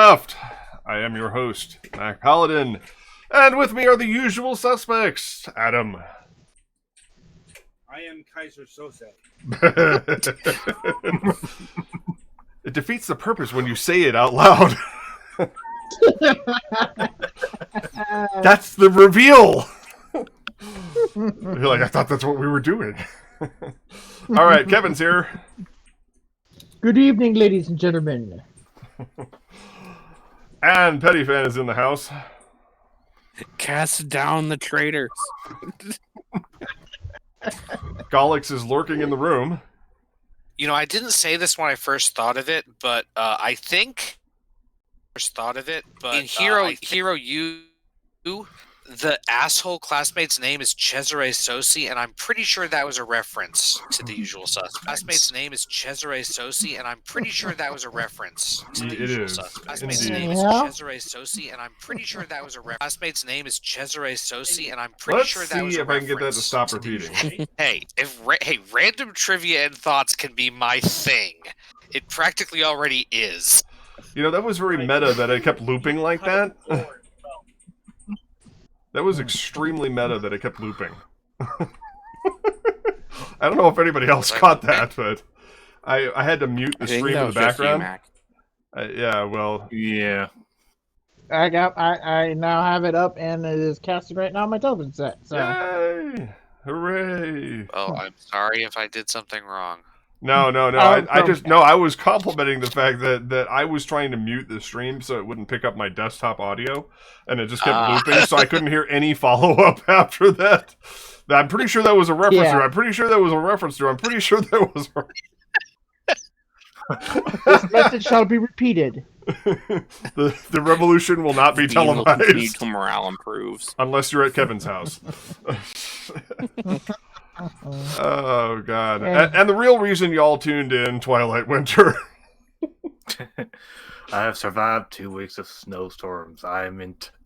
left. I am your host, Mac Paladin, and with me are the usual suspects. Adam. I am Kaiser Sose. It defeats the purpose when you say it out loud. That's the reveal. You're like, I thought that's what we were doing. All right, Kevin's here. Good evening, ladies and gentlemen. And Pettyfan is in the house. Cast down the traitors. Gollix is lurking in the room. You know, I didn't say this when I first thought of it, but I think in Hero U, the asshole classmate's name is Cesare Sosi, and I'm pretty sure that was a reference to the usual suspects. Classmate's name is Cesare Sosi, and I'm pretty sure that was a reference to the usual suspects. Classmate's name is Cesare Sosi, and I'm pretty sure that was a reference. Classmate's name is Cesare Sosi, and I'm pretty sure that was a reference. Let's see if I can get that to stop repeating. Hey, random trivia and thoughts can be my thing. It practically already is. You know, that was very meta that it kept looping like that. That was extremely meta that it kept looping. I don't know if anybody else caught that, but I had to mute the stream in the background. Yeah. I now have it up and it is casting right now on my television set. So. Yay! Hooray! Oh, I'm sorry if I did something wrong. No. I was complimenting the fact that I was trying to mute the stream so it wouldn't pick up my desktop audio, and it just kept looping, so I couldn't hear any follow-up after that. I'm pretty sure that was a reference to. I'm pretty sure that was a reference to. I'm pretty sure that was This message shall be repeated. The revolution will not be televised. Morale improves. Unless you're at Kevin's house. Oh, God. And the real reason y'all tuned in, Twilight Winter. I have survived 2 weeks of snowstorms. I am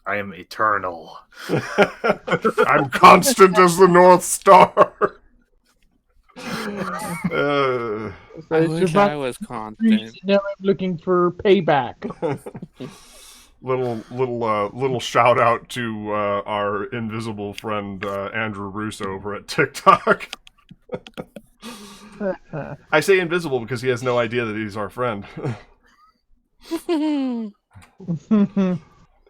eternal. I'm constant as the North Star. I wish I was constant. Now I'm looking for payback. Little shout out to our invisible friend Andrew Russo over at TikTok. I say invisible because he has no idea that he's our friend.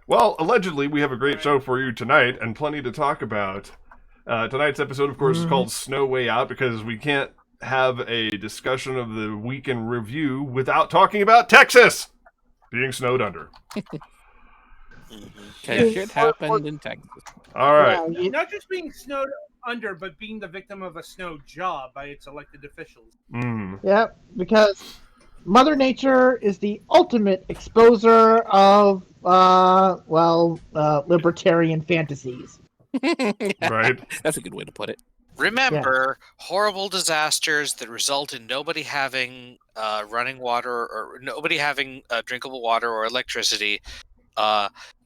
Well, allegedly, we have a great show for you tonight and plenty to talk about. Tonight's episode, of course, is called Snow Way Out because we can't have a discussion of the week in review without talking about Texas being snowed under. Okay, shit happened in Texas. All right. Yeah, not just being snowed under, but being the victim of a snow job by its elected officials. Yep, because Mother Nature is the ultimate exposer of, libertarian fantasies. Right. That's a good way to put it. Remember, horrible disasters that result in nobody having running water or nobody having drinkable water or electricity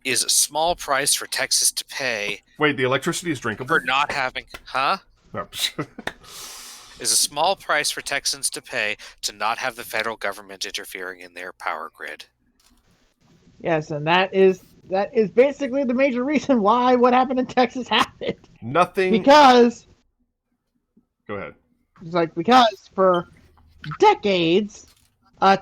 is a small price for Texas to pay. Wait, the electricity is drinkable? For not having... Huh? No. Is a small price for Texans to pay to not have the federal government interfering in their power grid. Yes, and that is basically the major reason why what happened in Texas happened. Nothing... Because... Go ahead. Because for decades...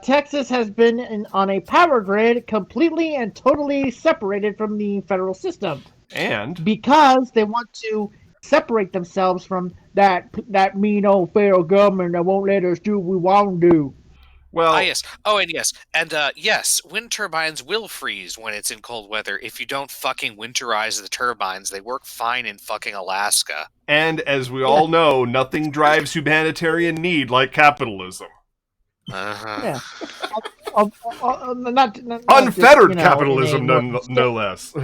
Texas has been on a power grid completely and totally separated from the federal system. And? Because they want to separate themselves from that mean old federal government that won't let us do what we want to do. Well, yes. Oh, and yes. And yes, wind turbines will freeze when it's in cold weather if you don't fucking winterize the turbines. They work fine in fucking Alaska. And as we all know, nothing drives humanitarian need like capitalism. Uh-huh. Yeah. Not unfettered just, capitalism, no less.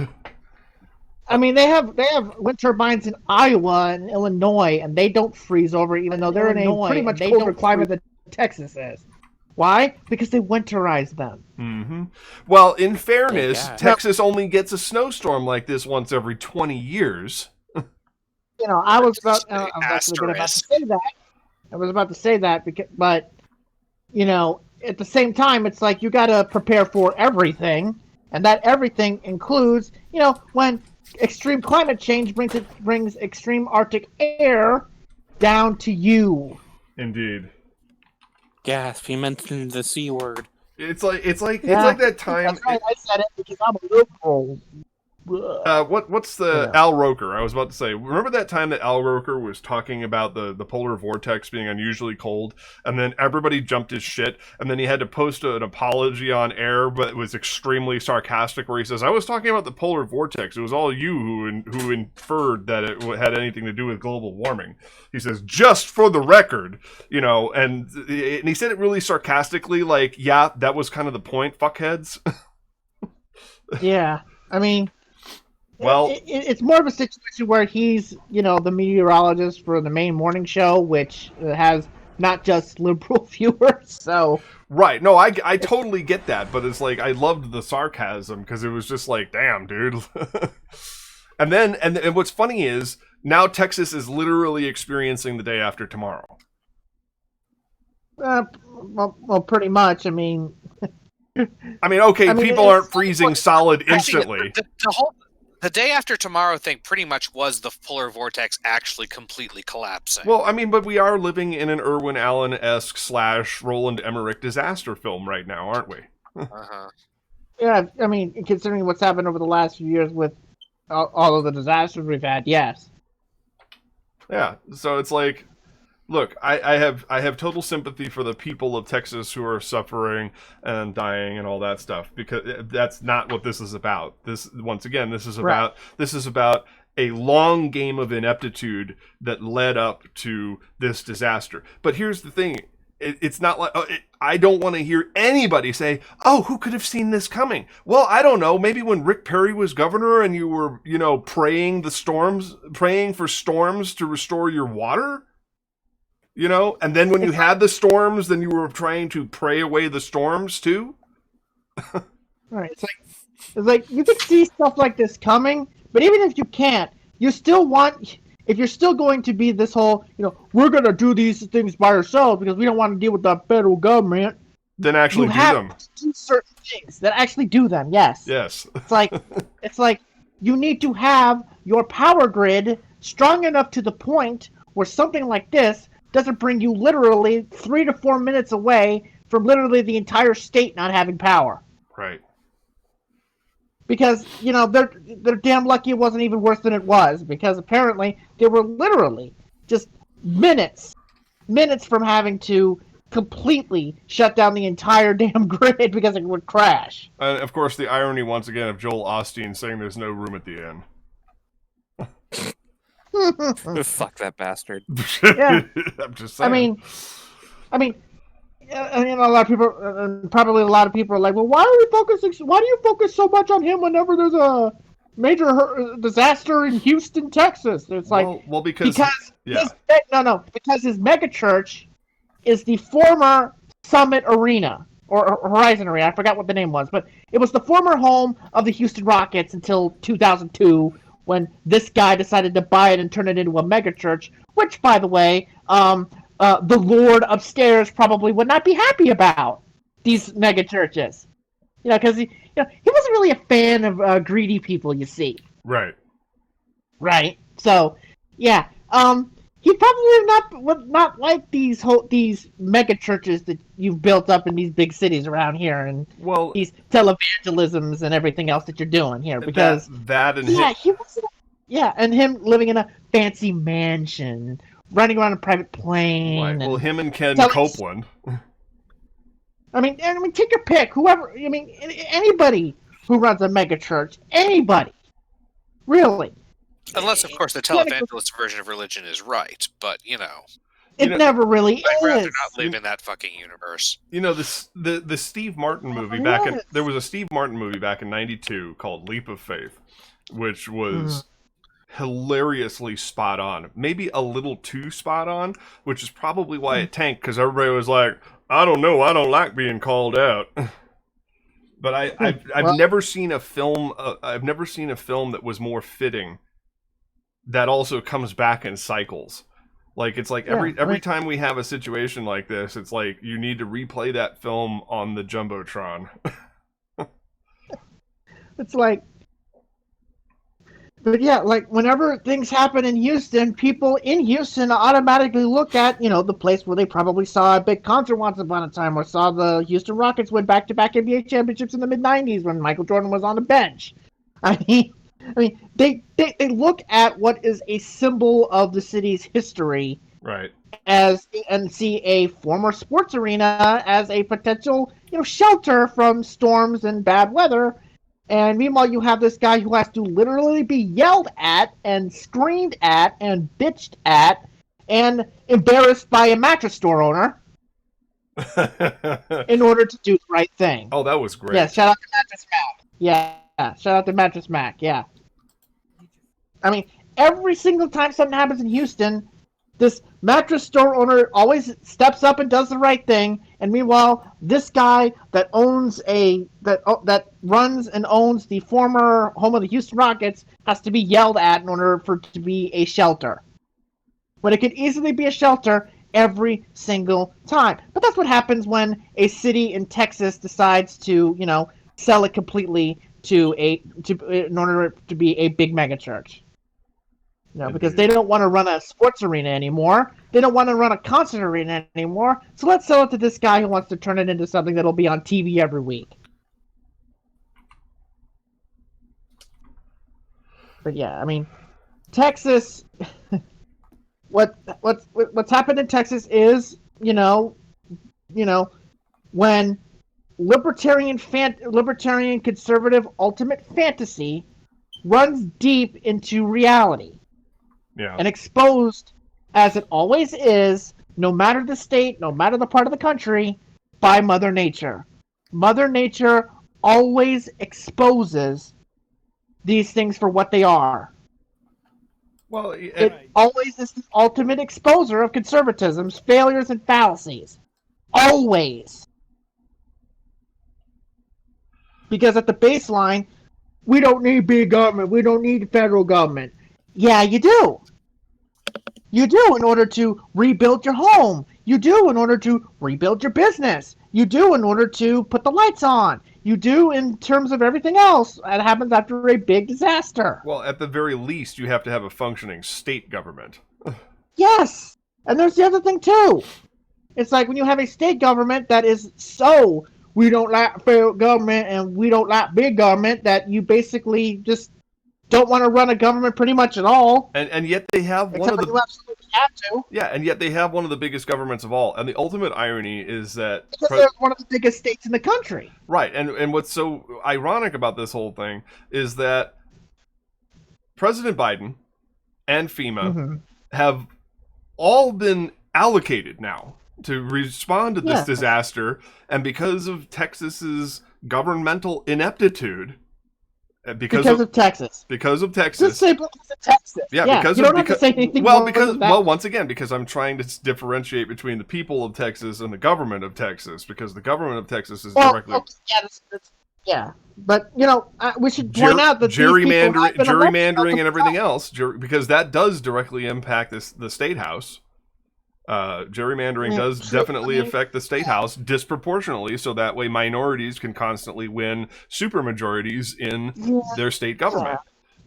I mean, they have wind turbines in Iowa and Illinois, and they don't freeze over, even though they're in a pretty much colder climate than Texas is. Why? Because they winterize them. Mm-hmm. Well, in fairness, Texas only gets a snowstorm like this once every 20 years. I was about to say that. But at the same time, it's like you got to prepare for everything, and that everything includes, when extreme climate change brings extreme Arctic air down to you. Indeed. Gasp! He mentioned the C word. It's like that time. That's right, I said it because I'm a liberal. What's the Al Roker? I was about to say, remember that time that Al Roker was talking about the polar vortex being unusually cold, and then everybody jumped his shit, and then he had to post an apology on air, but it was extremely sarcastic, where he says, "I was talking about the polar vortex. It was all you who inferred that it had anything to do with global warming." He says, "Just for the record, and he said it really sarcastically, like, yeah, that was kind of the point, fuckheads." Yeah, I mean. Well, it's more of a situation where he's, the meteorologist for the main morning show, which has not just liberal viewers. So right, no, I totally get that, but it's like I loved the sarcasm because it was just like, damn, dude. and then and what's funny is now Texas is literally experiencing the day after tomorrow. Well, pretty much. I mean, okay, people aren't freezing solid instantly. The day after tomorrow thing pretty much was the polar vortex actually completely collapsing. Well, but we are living in an Irwin Allen-esque / Roland Emmerich disaster film right now, aren't we? Uh-huh. Yeah, considering what's happened over the last few years with all of the disasters we've had, yes. Yeah, so it's like, look, I have total sympathy for the people of Texas who are suffering and dying and all that stuff, because that's not what this is about. This is about a long game of ineptitude that led up to this disaster. But here's the thing. It's not like I don't want to hear anybody say, "Oh, who could have seen this coming?" Well, I don't know. Maybe when Rick Perry was governor and you were, praying for storms to restore your water. And then when you had the storms, then you were trying to pray away the storms too. Right. It's like you can see stuff like this coming, but even if you can't, you still want. If you're still going to be this whole, we're going to do these things by ourselves because we don't want to deal with the federal government. Then actually do them. You have to do certain things that actually do them. Yes. Yes. It's like you need to have your power grid strong enough to the point where something like this doesn't bring you literally 3 to 4 minutes away from literally the entire state not having power. Right. Because, they're damn lucky it wasn't even worse than it was, because apparently they were literally just minutes from having to completely shut down the entire damn grid because it would crash. And of course, the irony once again of Joel Osteen saying there's no room at the end. Fuck that bastard. Yeah. I'm just saying. I mean, a lot of people, probably a lot of people are like, well, why do you focus so much on him whenever there's a major disaster in Houston, Texas? It's like, because his megachurch is the former Summit Arena or Horizon Arena. I forgot what the name was, but it was the former home of the Houston Rockets until 2002. When this guy decided to buy it and turn it into a megachurch, which, by the way, the Lord upstairs probably would not be happy about these megachurches. Because he wasn't really a fan of greedy people, you see. Right. Right. So, yeah. He probably would not like these megachurches that you've built up in these big cities around here, and these televangelisms and everything else that you're doing here. Because and him living in a fancy mansion, running around a private plane. Right. Well, him and Ken Copeland. I mean, take your pick. Whoever. I mean, anybody who runs a megachurch, anybody, really. Unless, of course, the televangelist version of religion is right, but it never really is. I'd rather not live in that fucking universe. The Steve Martin movie there was a Steve Martin movie back in '92 called Leap of Faith, which was hilariously spot on, maybe a little too spot on, which is probably why it tanked, because everybody was like, I don't know, I don't like being called out. But I've never seen a film. I've never seen a film that was more fitting. That also comes back in cycles. Like, it's like every time we have a situation like this, it's like you need to replay that film on the Jumbotron. It's like, but yeah, like whenever things happen in Houston, people in Houston automatically look at, the place where they probably saw a big concert once upon a time, or saw the Houston Rockets win back-to-back NBA championships in the mid-'90s when Michael Jordan was on the bench. I mean, they look at what is a symbol of the city's history, right? And see a former sports arena as a potential, shelter from storms and bad weather. And meanwhile, you have this guy who has to literally be yelled at and screamed at and bitched at and embarrassed by a mattress store owner in order to do the right thing. Oh, that was great. Yeah, shout out to Mattress Mac. Yeah, shout out to Mattress Mac. Yeah. I mean, every single time something happens in Houston, this mattress store owner always steps up and does the right thing, and meanwhile, this guy that runs and owns the former home of the Houston Rockets has to be yelled at in order for it to be a shelter. But it could easily be a shelter every single time. But that's what happens when a city in Texas decides to, sell it completely in order to be a big mega church. Because they don't want to run a sports arena anymore. They don't want to run a concert arena anymore. So let's sell it to this guy who wants to turn it into something that'll be on TV every week. But yeah, I mean, Texas. What's happened in Texas is, when libertarian conservative ultimate fantasy runs deep into reality. Yeah. And exposed, as it always is, no matter the state, no matter the part of the country, by Mother Nature. Mother Nature always exposes these things for what they are. Well, it always is the ultimate exposer of conservatism's failures and fallacies. Always. Because at the baseline, we don't need big government. We don't need the federal government. Yeah, you do. You do in order to rebuild your home. You do in order to rebuild your business. You do in order to put the lights on. You do in terms of everything else that happens after a big disaster. Well, at the very least, you have to have a functioning state government. Yes. And there's the other thing, too. It's like when you have a state government that is so, we don't like federal government and we don't like big government, that you basically just don't want to run a government pretty much at all. And yet they have one of the... you absolutely have to. Yeah, and yet they have one of the biggest governments of all. And the ultimate irony is that... Because they're one of the biggest states in the country. Right, and what's so ironic about this whole thing is that President Biden and FEMA have all been allocated now to respond to this disaster, and because of Texas's governmental ineptitude... Because of Texas. Because of Texas. Just say because of Texas. Yeah, because you don't have to say anything more than that. Well, once again, because I'm trying to differentiate between the people of Texas and the government of Texas, because the government of Texas is directly. Yeah, but we should point out that gerrymandering and everything else, because that does directly impact the state house. Gerrymandering does definitely affect the state house disproportionately, so that way minorities can constantly win supermajorities in their state government.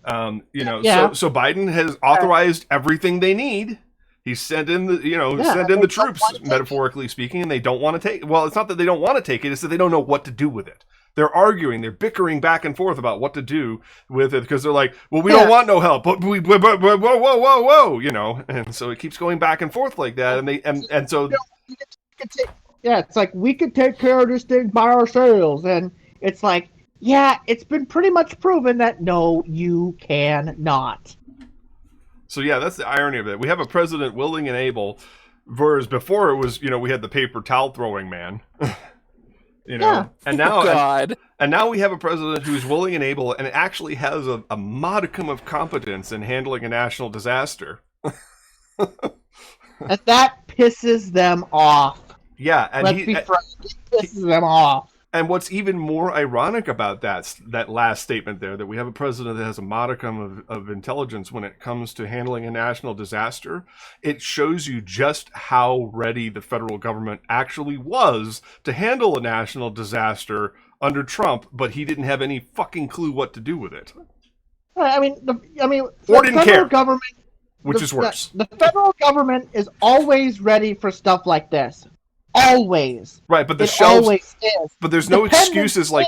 So Biden has authorized everything they need. He sent in the troops, metaphorically speaking, and they don't want to take. Well, it's not that they don't want to take it; it's that they don't know what to do with it. They're arguing, they're bickering back and forth about what to do with it, because they're like, well, we don't want no help, but whoa, and so it keeps going back and forth like that, and so it's like, we could take care of this thing by ourselves, and it's like, it's been pretty much proven that no, you cannot. So that's the irony of it. We have a president willing and able, whereas before it was, we had the paper towel throwing man. And now we have a president who's willing and able and actually has a modicum of competence in handling a national disaster. And that pisses them off. Yeah, and it pisses them off. And what's even more ironic about that last statement there, that we have a president that has a modicum of intelligence when it comes to handling a national disaster, it shows you just how ready the federal government actually was to handle a national disaster under Trump, but he didn't have any fucking clue what to do with it. I mean, or didn't care. Government, which is worse. The federal government is always ready for stuff like this. Always. Right, but the shelves. Always is. But there's no excuses like.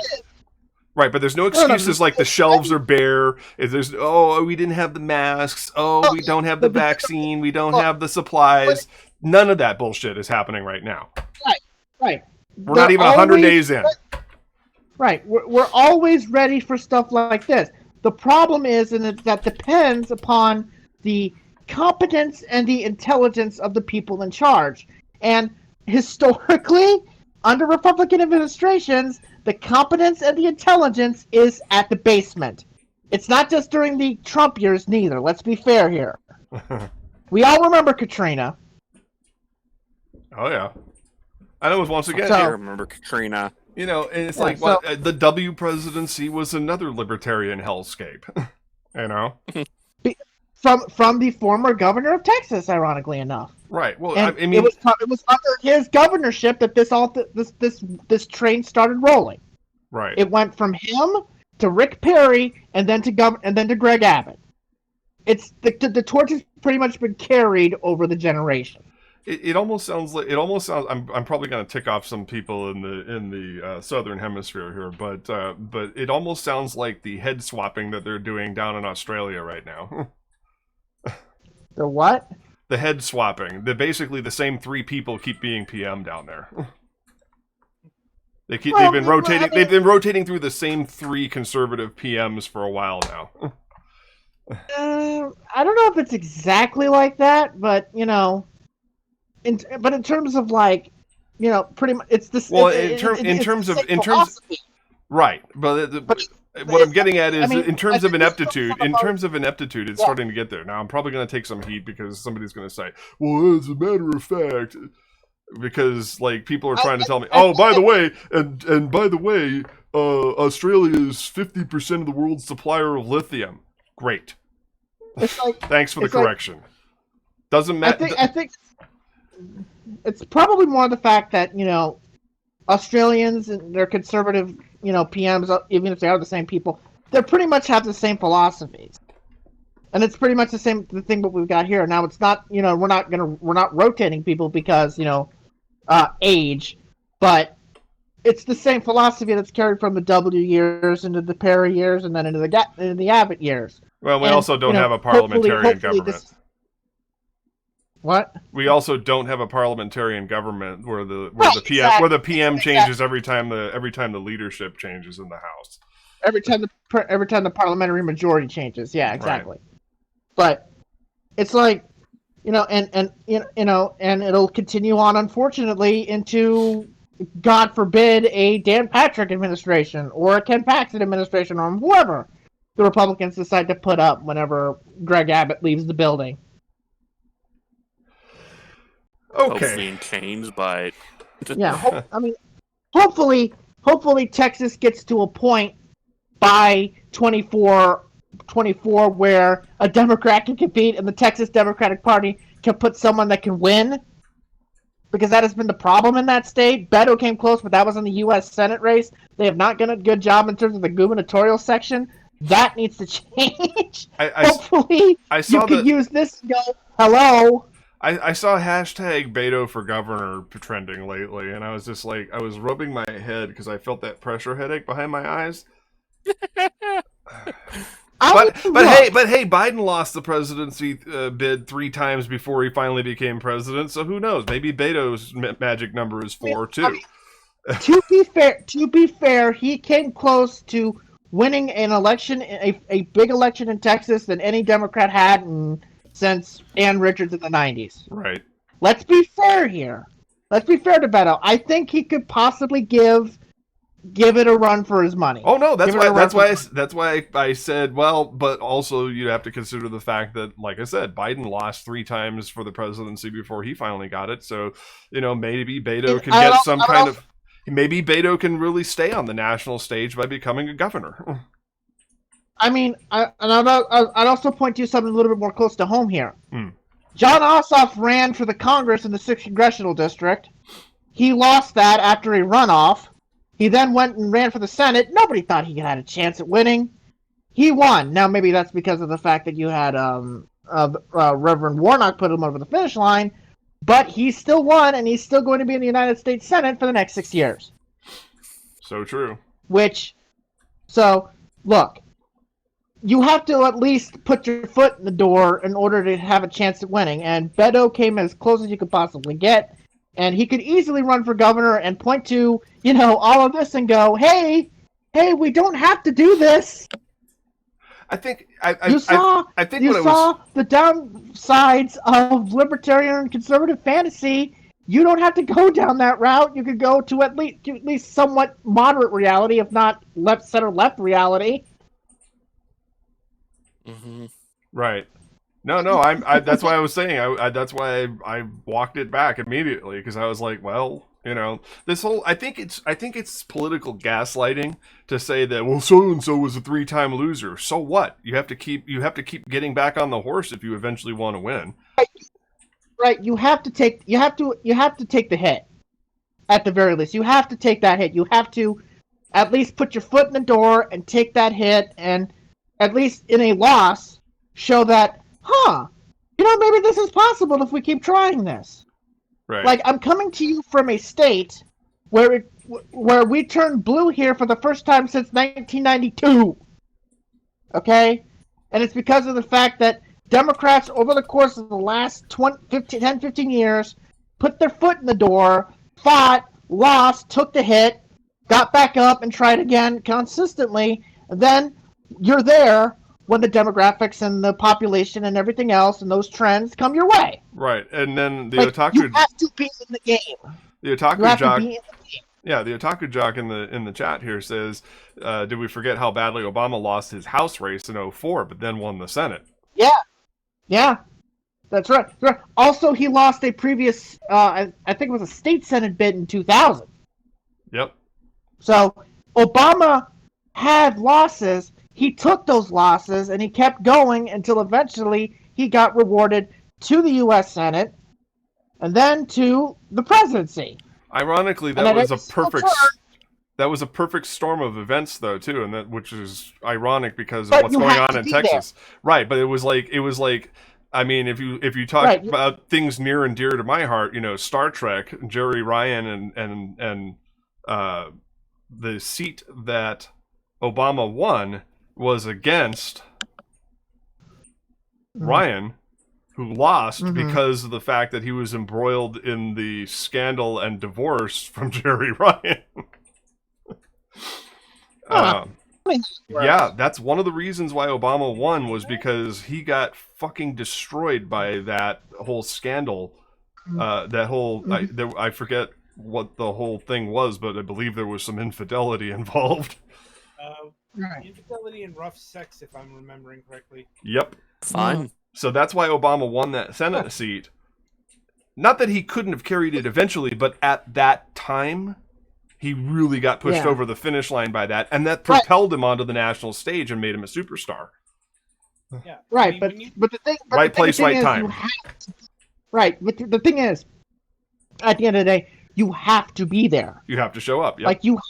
Right, but there's no excuses like the shelves are bare. If there's we didn't have the masks. We don't have the vaccine. We don't have the supplies. None of that bullshit is happening right now. Right. We're not even 100 days in. Right, we're always ready for stuff like this. The problem is, and that depends upon the competence and the intelligence of the people in charge. And historically, under Republican administrations, the competence and the intelligence is at the basement. It's not just during the Trump years, neither. Let's be fair here. We all remember Katrina. Oh, yeah. And it was once again... I remember Katrina. You know, it's the W presidency was another libertarian hellscape. You know? From the former governor of Texas, ironically enough. Right. Well, and it was under his governorship that this train started rolling. Right. It went from him to Rick Perry and then to Greg Abbott. It's the torch has pretty much been carried over the generation. It almost sounds. I'm probably going to tick off some people in the southern hemisphere here, but it almost sounds like the head swapping that they're doing down in Australia right now. The what? The head swapping. Basically the same three people keep being PM down there. They've been rotating through the same three conservative PMs for a while now. I don't know if it's exactly like that, but you know, in terms of like, you know, pretty much it's this. Well, in terms of right, but what I'm getting at is, in terms of ineptitude, it's starting to get there. Now, I'm probably going to take some heat because somebody's going to say, well, as a matter of fact, because, like, people are trying to tell me, by the way, Australia is 50% of the world's supplier of lithium. Great. Thanks for the correction. Doesn't matter. I think it's probably more the fact that, you know, Australians and their conservative, you know, PMs, even if they are the same people, they pretty much have the same philosophies, and it's pretty much the thing what we've got here. Now, it's not, you know, we're not rotating people because, you know, age, but it's the same philosophy that's carried from the W years into the Perry years and then into the Abbott years. Well, we also don't have a parliamentarian government. What? We also don't have a parliamentarian government where the PM changes every time the leadership changes in the House. Every time the parliamentary majority changes, yeah, exactly. Right. But it's like, you know, and it'll continue on, unfortunately, into, God forbid, a Dan Patrick administration or a Ken Paxton administration or whoever the Republicans decide to put up whenever Greg Abbott leaves the building. Okay. Hopefully in chains, but yeah, hopefully Texas gets to a point by 24 where a Democrat can compete and the Texas Democratic Party can put someone that can win, because that has been the problem in that state. Beto came close, but that was in the U.S. Senate race. They have not done a good job in terms of the gubernatorial section. That needs to change. Hopefully, you could use this to go, hello. I saw hashtag Beto for governor trending lately, and I was just like, I was rubbing my head because I felt that pressure headache behind my eyes. But hey, Biden lost the presidency bid 3 times before he finally became president, so who knows? Maybe Beto's magic number is 4 too. To be fair, he came close to winning an election, a big election in Texas than any Democrat had since Ann Richards in the 90s. Right. Let's be fair here. Let's be fair to Beto. I think he could possibly give it a run for his money. Oh no, that's why I said, well, but also you have to consider the fact that, like I said, Biden lost 3 times for the presidency before he finally got it. So, you know, maybe Beto can get some kind of maybe Beto can really stay on the national stage by becoming a governor. I mean, I'd also point to something a little bit more close to home here. Hmm. John Ossoff ran for the Congress in the 6th Congressional District. He lost that after a runoff. He then went and ran for the Senate. Nobody thought he had a chance at winning. He won. Now, maybe that's because of the fact that you had Reverend Warnock put him over the finish line, but he still won, and he's still going to be in the United States Senate for the next 6 years. So true. Look, you have to at least put your foot in the door in order to have a chance at winning. And Beto came as close as you could possibly get. And he could easily run for governor and point to, all of this and go, hey, we don't have to do this. I think you saw the downsides of libertarian and conservative fantasy. You don't have to go down that route. You could go to at least somewhat moderate reality, if not left, center, left reality. Mm-hmm. Right. No. That's why I was saying. That's why I walked it back immediately, because I was like, well, this whole. I think it's political gaslighting to say that, well, so and so was a 3-time loser. So what? You have to keep getting back on the horse if you eventually want to win. Right. You have to take the hit. At the very least, you have to take that hit. You have to at least put your foot in the door and take that hit, and at least in a loss, show that, maybe this is possible if we keep trying this. Right. Like, I'm coming to you from a state where we turned blue here for the first time since 1992. Okay? And it's because of the fact that Democrats, over the course of the last 10, 15 years, put their foot in the door, fought, lost, took the hit, got back up, and tried again consistently, and then you're there when the demographics and the population and everything else and those trends come your way. Right, and then the otaku... You have to be in the game. The otaku jock... Yeah, the otaku jock in the chat here says, did we forget how badly Obama lost his House race in 2004, but then won the Senate? Yeah. That's right. Also, he lost a previous, I think it was a state Senate bid in 2000. Yep. So, Obama had losses. He took those losses and he kept going until eventually he got rewarded to the U.S. Senate and then to the presidency. Ironically, that was a perfect storm of events, though, too, and which is ironic because of what's going on in Texas. There. Right, but it was like. I mean, if you talk about things near and dear to my heart, Star Trek, Jerry Ryan and the seat that Obama won was against Ryan, who lost because of the fact that he was embroiled in the scandal and divorce from Jerry Ryan. Yeah, that's one of the reasons why Obama won, was because he got fucking destroyed by that whole scandal. I forget what the whole thing was, but I believe there was some infidelity involved. Infidelity and rough sex, if I'm remembering correctly. Yep. Fine. So that's why Obama won that Senate seat. Not that he couldn't have carried it eventually, but at that time, he really got pushed over the finish line by that, and that propelled him onto the national stage and made him a superstar. Yeah. Right, but the thing... Right place, right time. Right, but the thing is, at the end of the day, you have to be there. You have to show up. Yep. Like, you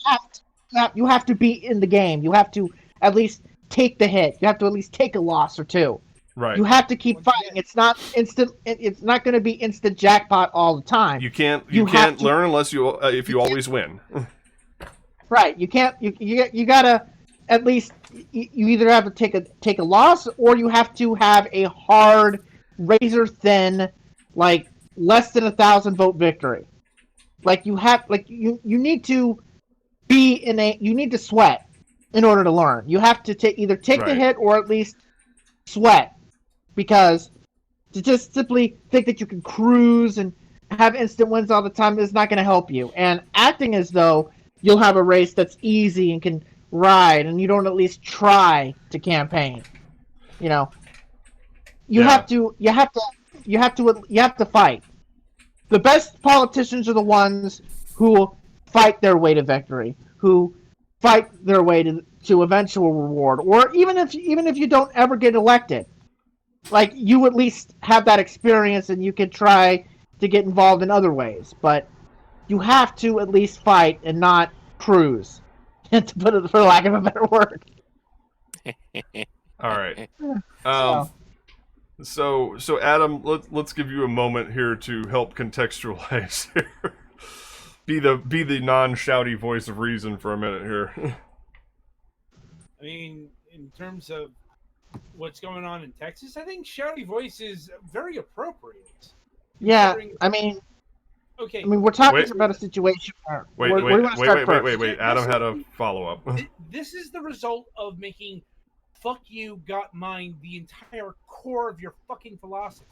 have to be in the game. You have to at least take the hit. You have to at least take a loss or two. Right. You have to keep fighting. It's not instant. It's not going to be instant jackpot all the time. You can't learn unless if you always win. Right. You can't. You gotta at least. You either have to take a loss, or you have to have a hard, razor thin, like less than 1,000 vote victory. Like you need to be in a. You need to sweat in order to learn. You have to either take the hit or at least sweat. Because to just simply think that you can cruise and have instant wins all the time is not going to help you. And acting as though you'll have a race that's easy and can ride, and you don't at least try to campaign. You have to fight. The best politicians are the ones who fight their way to victory, who fight their way to eventual reward, or even if you don't ever get elected, like you at least have that experience and you can try to get involved in other ways. But you have to at least fight and not cruise, to put it for lack of a better word. All right. So Adam, let's give you a moment here to help contextualize here. Be the non-shouty voice of reason for a minute here. I mean, in terms of what's going on in Texas, I think shouty voice is very appropriate. Yeah, I mean, okay. I mean, we're talking about a situation where wait. Adam had a follow-up. This is the result of making "fuck you, got mine" the entire core of your fucking philosophy.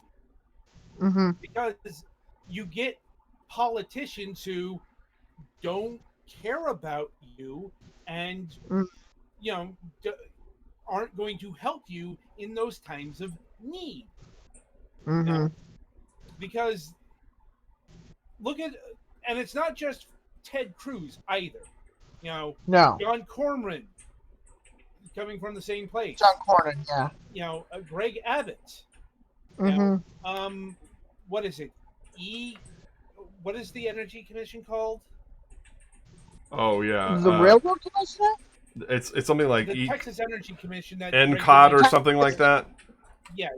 Mm-hmm. Because you get politicians who don't care about you and aren't going to help you in those times of need. Mm-hmm. Because look at, and it's not just Ted Cruz either. No. John Cornyn, coming from the same place. John Cornyn, yeah. Greg Abbott. Mm-hmm. What is it? What is the Energy Commission called? Oh yeah. The Railroad Commission? It's something like the Texas Energy Commission. That NCOT or something like that. Yeah.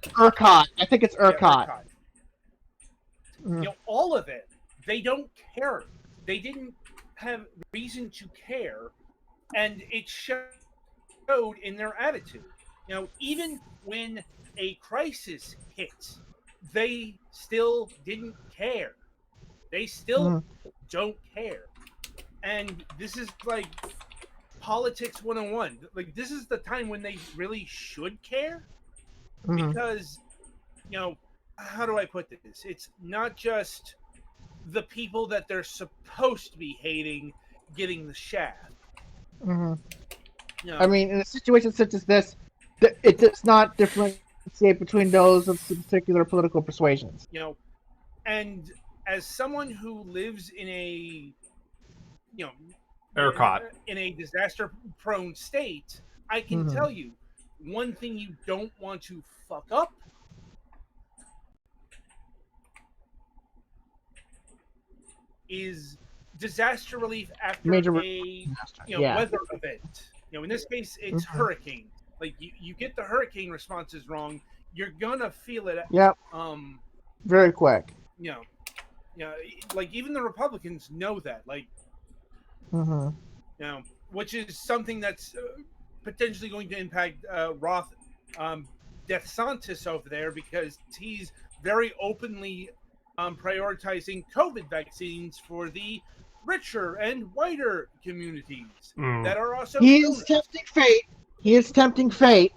ERCOT. I think it's ERCOT. Yeah, ERCOT. All of it. They don't care. They didn't have reason to care, and it showed in their attitude. Even when a crisis hit, they still didn't care. They still don't care. And this is like politics 101. Like, this is the time when they really should care. Because, how do I put this? It's not just the people that they're supposed to be hating getting the shaft. I mean, in a situation such as this, it does not differentiate between those of particular political persuasions. And as someone who lives in a, ERCOT, in a disaster-prone state, I can tell you, one thing you don't want to fuck up is disaster relief after a weather event. In this case, it's hurricane. Like, you get the hurricane responses wrong, you're gonna feel it. Yep. Very quick. Like, even the Republicans know that. Like, which is something that's potentially going to impact Roth DeSantis over there, because he's very openly prioritizing COVID vaccines for the richer and whiter communities that are also. He is tempting fate.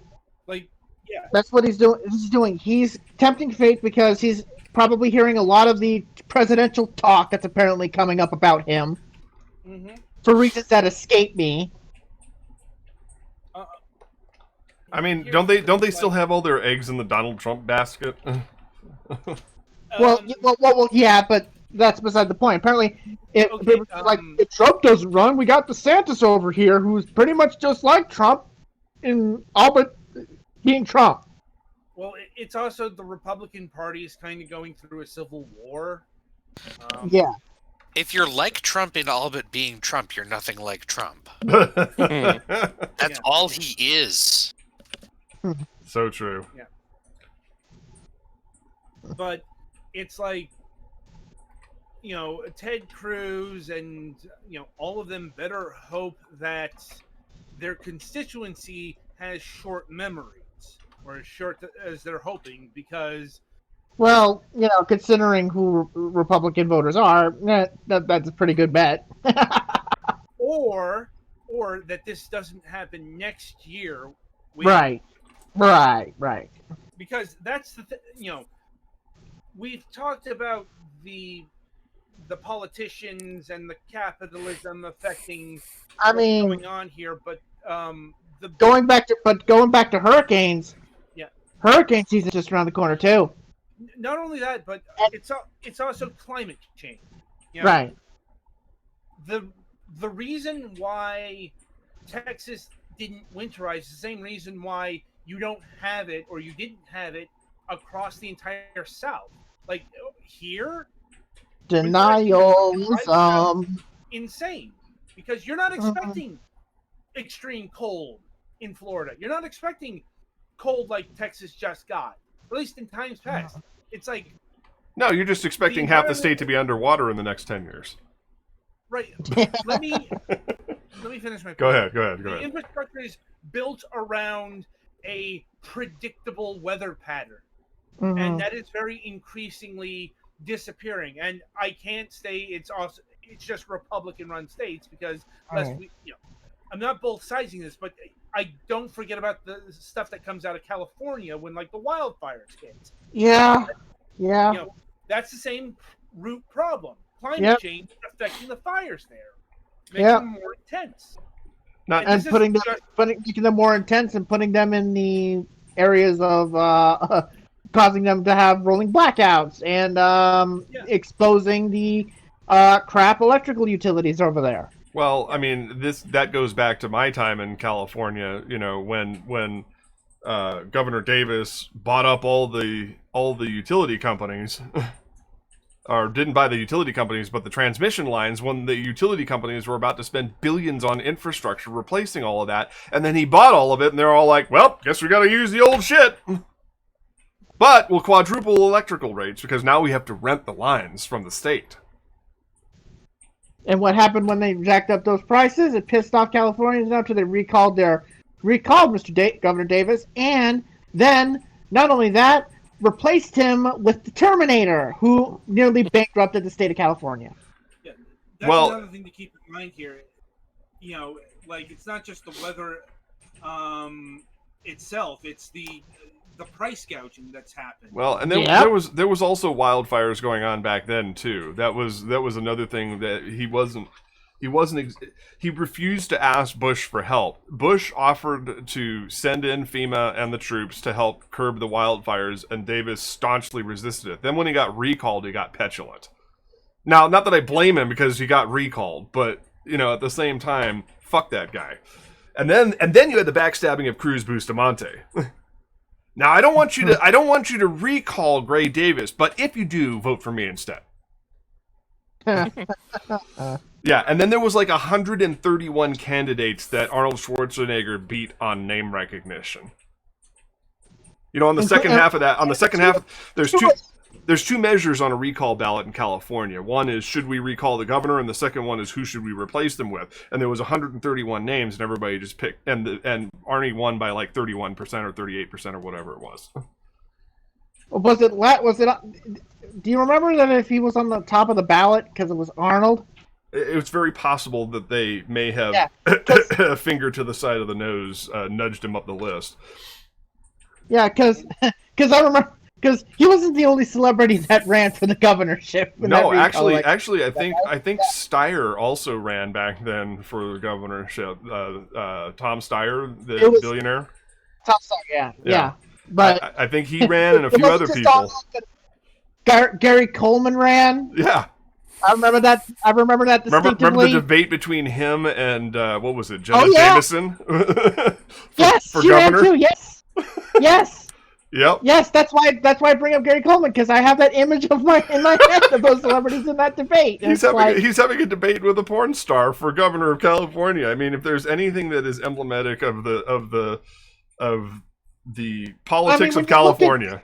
Like, yeah, that's what he's doing. He's tempting fate because he's probably hearing a lot of the presidential talk that's apparently coming up about him for reasons that escape me. I mean, don't they still have all their eggs in the Donald Trump basket? Well, yeah, but that's beside the point. Apparently, if Trump doesn't run, we got DeSantis over here, who's pretty much just like Trump, in all but being Trump. Well, it's also the Republican Party is kind of going through a civil war. Yeah. If you're like Trump in all but being Trump, you're nothing like Trump. That's all he is. So true. Yeah. But it's like, Ted Cruz and, all of them better hope that their constituency has short memories, or as short as they're hoping, because... Well, considering who Republican voters are, that's a pretty good bet. or that this doesn't happen next year. Right. Because that's the we've talked about the politicians and the capitalism affecting what's going on here, but going back to hurricanes. Yeah, hurricane season's just around the corner too. Not only that, but it's also climate change. Right. The reason why Texas didn't winterize is the same reason why you don't have it, or you didn't have it across the entire South. Like here, denialism. Insane, because you're not expecting extreme cold in Florida. You're not expecting cold like Texas just got, at least in times past. It's like, no, you're just expecting half the state to be underwater in the next 10 years. Right. Let me finish my point. Go ahead. The infrastructure is built around a predictable weather pattern, and that is very increasingly disappearing. And I can't say it's just Republican-run states, because I'm not both sizing this, but I don't forget about the stuff that comes out of California when like the wildfires hit. Yeah. That's the same root problem. Climate change affecting the fires there, making them more intense. Making them more intense and putting them in the areas of causing them to have rolling blackouts and exposing the crap electrical utilities over there. Well, I mean, that goes back to my time in California. When Governor Davis bought up all the utility companies. Or didn't buy the utility companies, but the transmission lines, when the utility companies were about to spend billions on infrastructure replacing all of that. And then he bought all of it, and they're all like, well, guess we got to use the old shit. But we'll quadruple electrical rates because now we have to rent the lines from the state. And what happened when they jacked up those prices? It pissed off Californians enough to they recalled Governor Davis, and then not only that, replaced him with the Terminator, who nearly bankrupted the state of California. Yeah, that's another thing to keep in mind here. Like, it's not just the weather itself; it's the price gouging that's happened. Well, and there was also wildfires going on back then too. That was another thing that he refused to ask Bush for help. Bush offered to send in FEMA and the troops to help curb the wildfires, and Davis staunchly resisted it. Then when he got recalled, he got petulant. Now, not that I blame him because he got recalled, but at the same time, fuck that guy. And then you had the backstabbing of Cruz Bustamante. Now, I don't want you to recall Gray Davis, but if you do, vote for me instead. Yeah, and then there was like 131 candidates that Arnold Schwarzenegger beat on name recognition. On the second half of that, there's two measures on a recall ballot in California. One is, should we recall the governor, and the second one is, who should we replace them with? And there was 131 names, and everybody just picked, and Arnie won by like 31% or 38% or whatever it was. Was it? Do you remember that if he was on the top of the ballot because it was Arnold? It's very possible that they may have a finger to the side of the nose, nudged him up the list. Yeah, because I remember, because he wasn't the only celebrity that ran for the governorship. No, actually, I think Steyer also ran back then for the governorship. Tom Steyer, the billionaire. Tom Steyer, yeah. But I think he ran, and a few other people. Gary Coleman ran. Yeah. I remember that distinctively. Remember the debate between him and what was it, Jenna Jameson? Yes, for she governor? ran too. Yes. Yep. Yes, that's why I bring up Gary Coleman, because I have that image in my head of those celebrities in that debate. He's having a debate with a porn star for governor of California. I mean, if there's anything that is emblematic of the politics of California.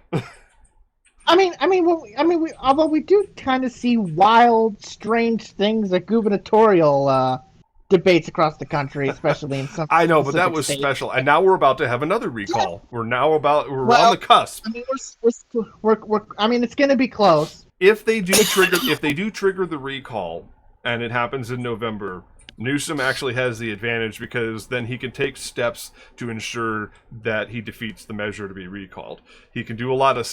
Although we do kind of see wild, strange things at gubernatorial debates across the country, especially in some. I know, but that was special, and now we're about to have another recall. Yeah. We're on the cusp. It's going to be close. If they do trigger the recall, and it happens in November, Newsom actually has the advantage, because then he can take steps to ensure that he defeats the measure to be recalled. He can do a lot of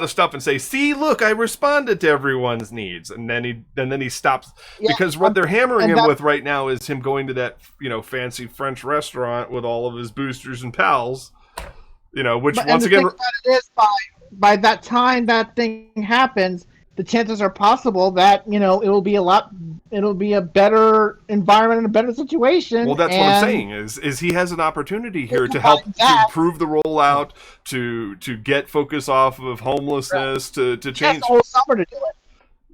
stuff and say, "See, look, I responded to everyone's needs," and then he stops, because what they're hammering him with right now is him going to that fancy French restaurant with all of his boosters and pals. Which once again, by that time that thing happens, the chances are possible that it'll be a better environment and a better situation. Well, that's what I'm saying is he has an opportunity here to help to improve the rollout, to get focus off of homelessness, to change. He has the whole summer to do it.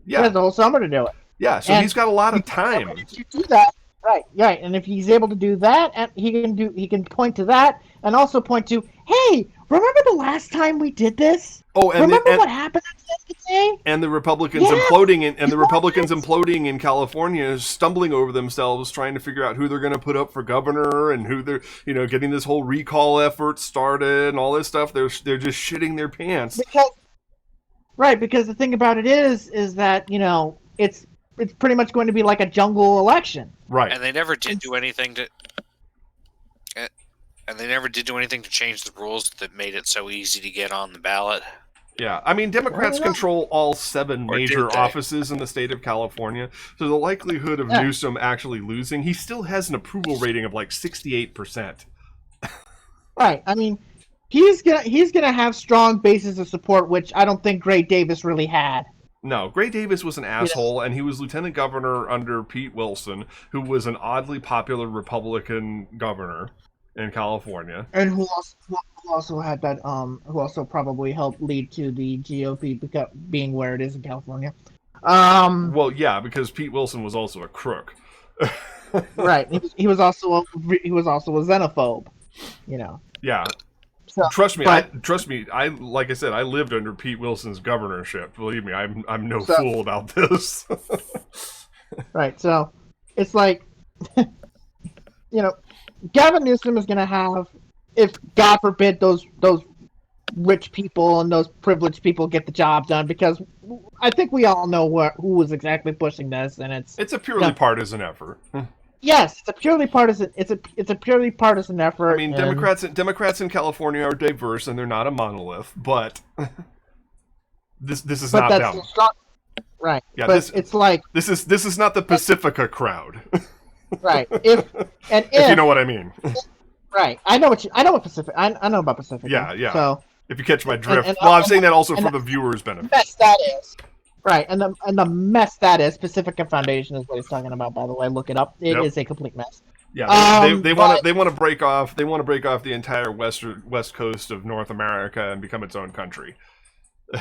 Yeah, he has the whole summer to do it. Yeah, so he's got a lot of time. If you do that, right, and if he's able to do that, and he can point to that, and also point to, hey, remember the last time we did this? Oh, and remember what happened today? And the Republicans imploding in California, stumbling over themselves, trying to figure out who they're going to put up for governor and who they're, getting this whole recall effort started and all this stuff. They're just shitting their pants. Because the thing about it is that it's pretty much going to be like a jungle election. Right. And they never did do anything to. And they never did do anything to change the rules that made it so easy to get on the ballot. Yeah, I mean, Democrats control all 7 major offices in the state of California, so the likelihood of Newsom actually losing, he still has an approval rating of like 68%. Right. I mean, he's gonna have strong bases of support, which I don't think Gray Davis really had. No, Gray Davis was an asshole, and he was lieutenant governor under Pete Wilson, who was an oddly popular Republican governor in California, and who also had that who also probably helped lead to the GOP being where it is in California. Well, yeah, because Pete Wilson was also a crook. Right. He was also a xenophobe. Yeah. So, trust me. I like I said, I lived under Pete Wilson's governorship. Believe me, I'm no fool about this. Right. So it's like, Gavin Newsom is going to have, if God forbid those rich people and those privileged people get the job done, because I think we all know who was exactly pushing this, and it's a purely partisan effort. Yes, it's a purely partisan. It's a purely partisan effort. I mean, Democrats in California are diverse, and they're not a monolith, but this is not them. Right. Yeah, but it's like this is not the Pacifica crowd. Right. If you know what I mean. Right. I know what Pacific. I know about Pacific. Yeah. So if you catch my drift, I'm saying that also for the viewers' benefit. Mess that is. Right, and the mess that is, Pacifica Foundation is what he's talking about. By the way, look it up. It is a complete mess. Yeah, they want to break off. They want to break off the entire west coast of North America and become its own country.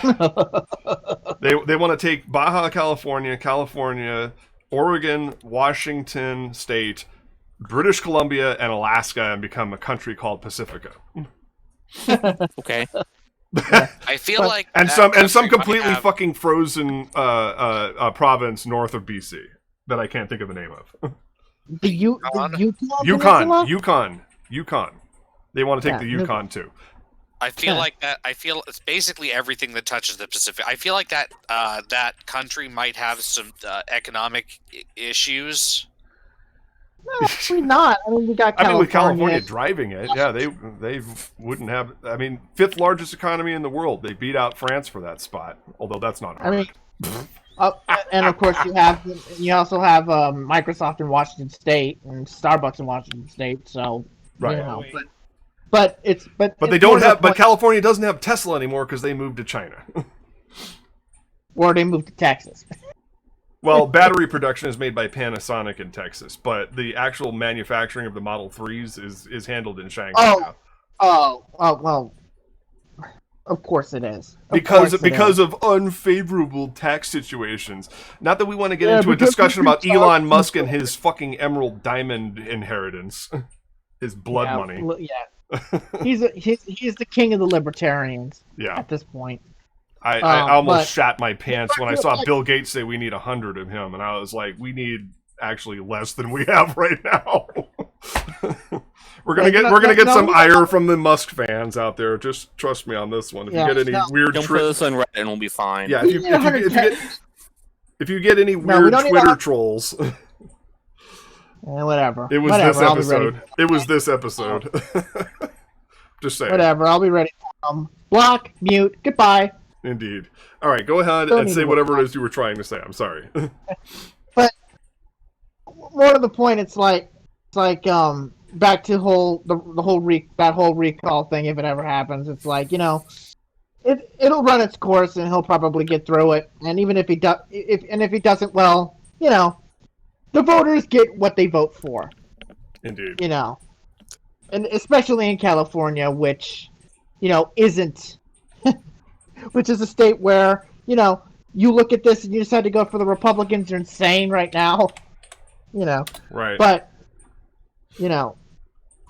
They want to take Baja California, Oregon, Washington State, British Columbia, and Alaska, and become a country called Pacifica. Okay. I feel like some completely fucking frozen province north of BC that I can't think of the name of. The Yukon. They want to take the Yukon too. I feel like that. I feel it's basically everything that touches the Pacific. I feel like that that country might have some economic issues. No, probably not. I mean, we got California. With California driving it, yeah, they wouldn't have. I mean, 5th largest economy in the world. They beat out France for that spot. Although that's not hard. I mean, and of course you also have Microsoft in Washington State and Starbucks in Washington State. So right. But they don't have. But California doesn't have Tesla anymore because they moved to China. Or they moved to Texas. Well, battery production is made by Panasonic in Texas, but the actual manufacturing of the Model 3s is handled in Shanghai now. Oh, well, of course it is. Because of unfavorable tax situations. Not that we want to get into a discussion about Elon Musk and his fucking Emerald Diamond inheritance. His blood money. Yeah. He's the king of the libertarians at this point. I almost shat my pants when I saw Bill Gates say we need 100 of him, and I was like, we need actually less than we have right now. we're gonna get some ire from the Musk fans out there. Just trust me on this one. If you get any weird, don't put this on Reddit, and we'll be fine. Yeah, if you get any weird Twitter trolls. Whatever. It was this episode. It was this episode. Just saying. Whatever. I'll be ready. Block, mute, goodbye. Indeed. All right, go ahead and say whatever it is you were trying to say. I'm sorry. But more to the point, it's like back to that whole recall thing. If it ever happens, it's like it'll run its course, and he'll probably get through it. And even if he if he doesn't, well, the voters get what they vote for. Indeed. And especially in California, which, isn't, which is a state where, you look at this and you decide to go for the Republicans, you're insane right now. Right. But,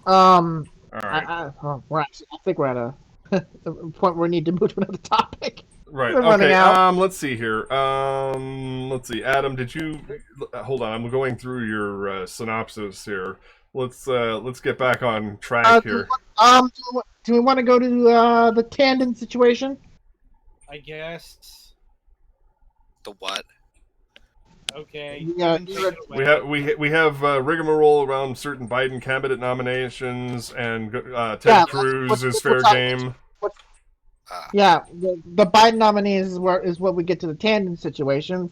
all right. I think we're at a point where we need to move to another topic. Right. We're running Okay. out. Let's see here. Let's see. Adam, did you hold on? I'm going through your synopsis here. Let's get back on track here. Do we want to go to the Tandon situation? I guess. The what? Okay. Yeah, we have rigmarole around certain Biden cabinet nominations, and Ted Cruz is fair game. Yeah, the Biden nominees is what we get to the Tandon situation,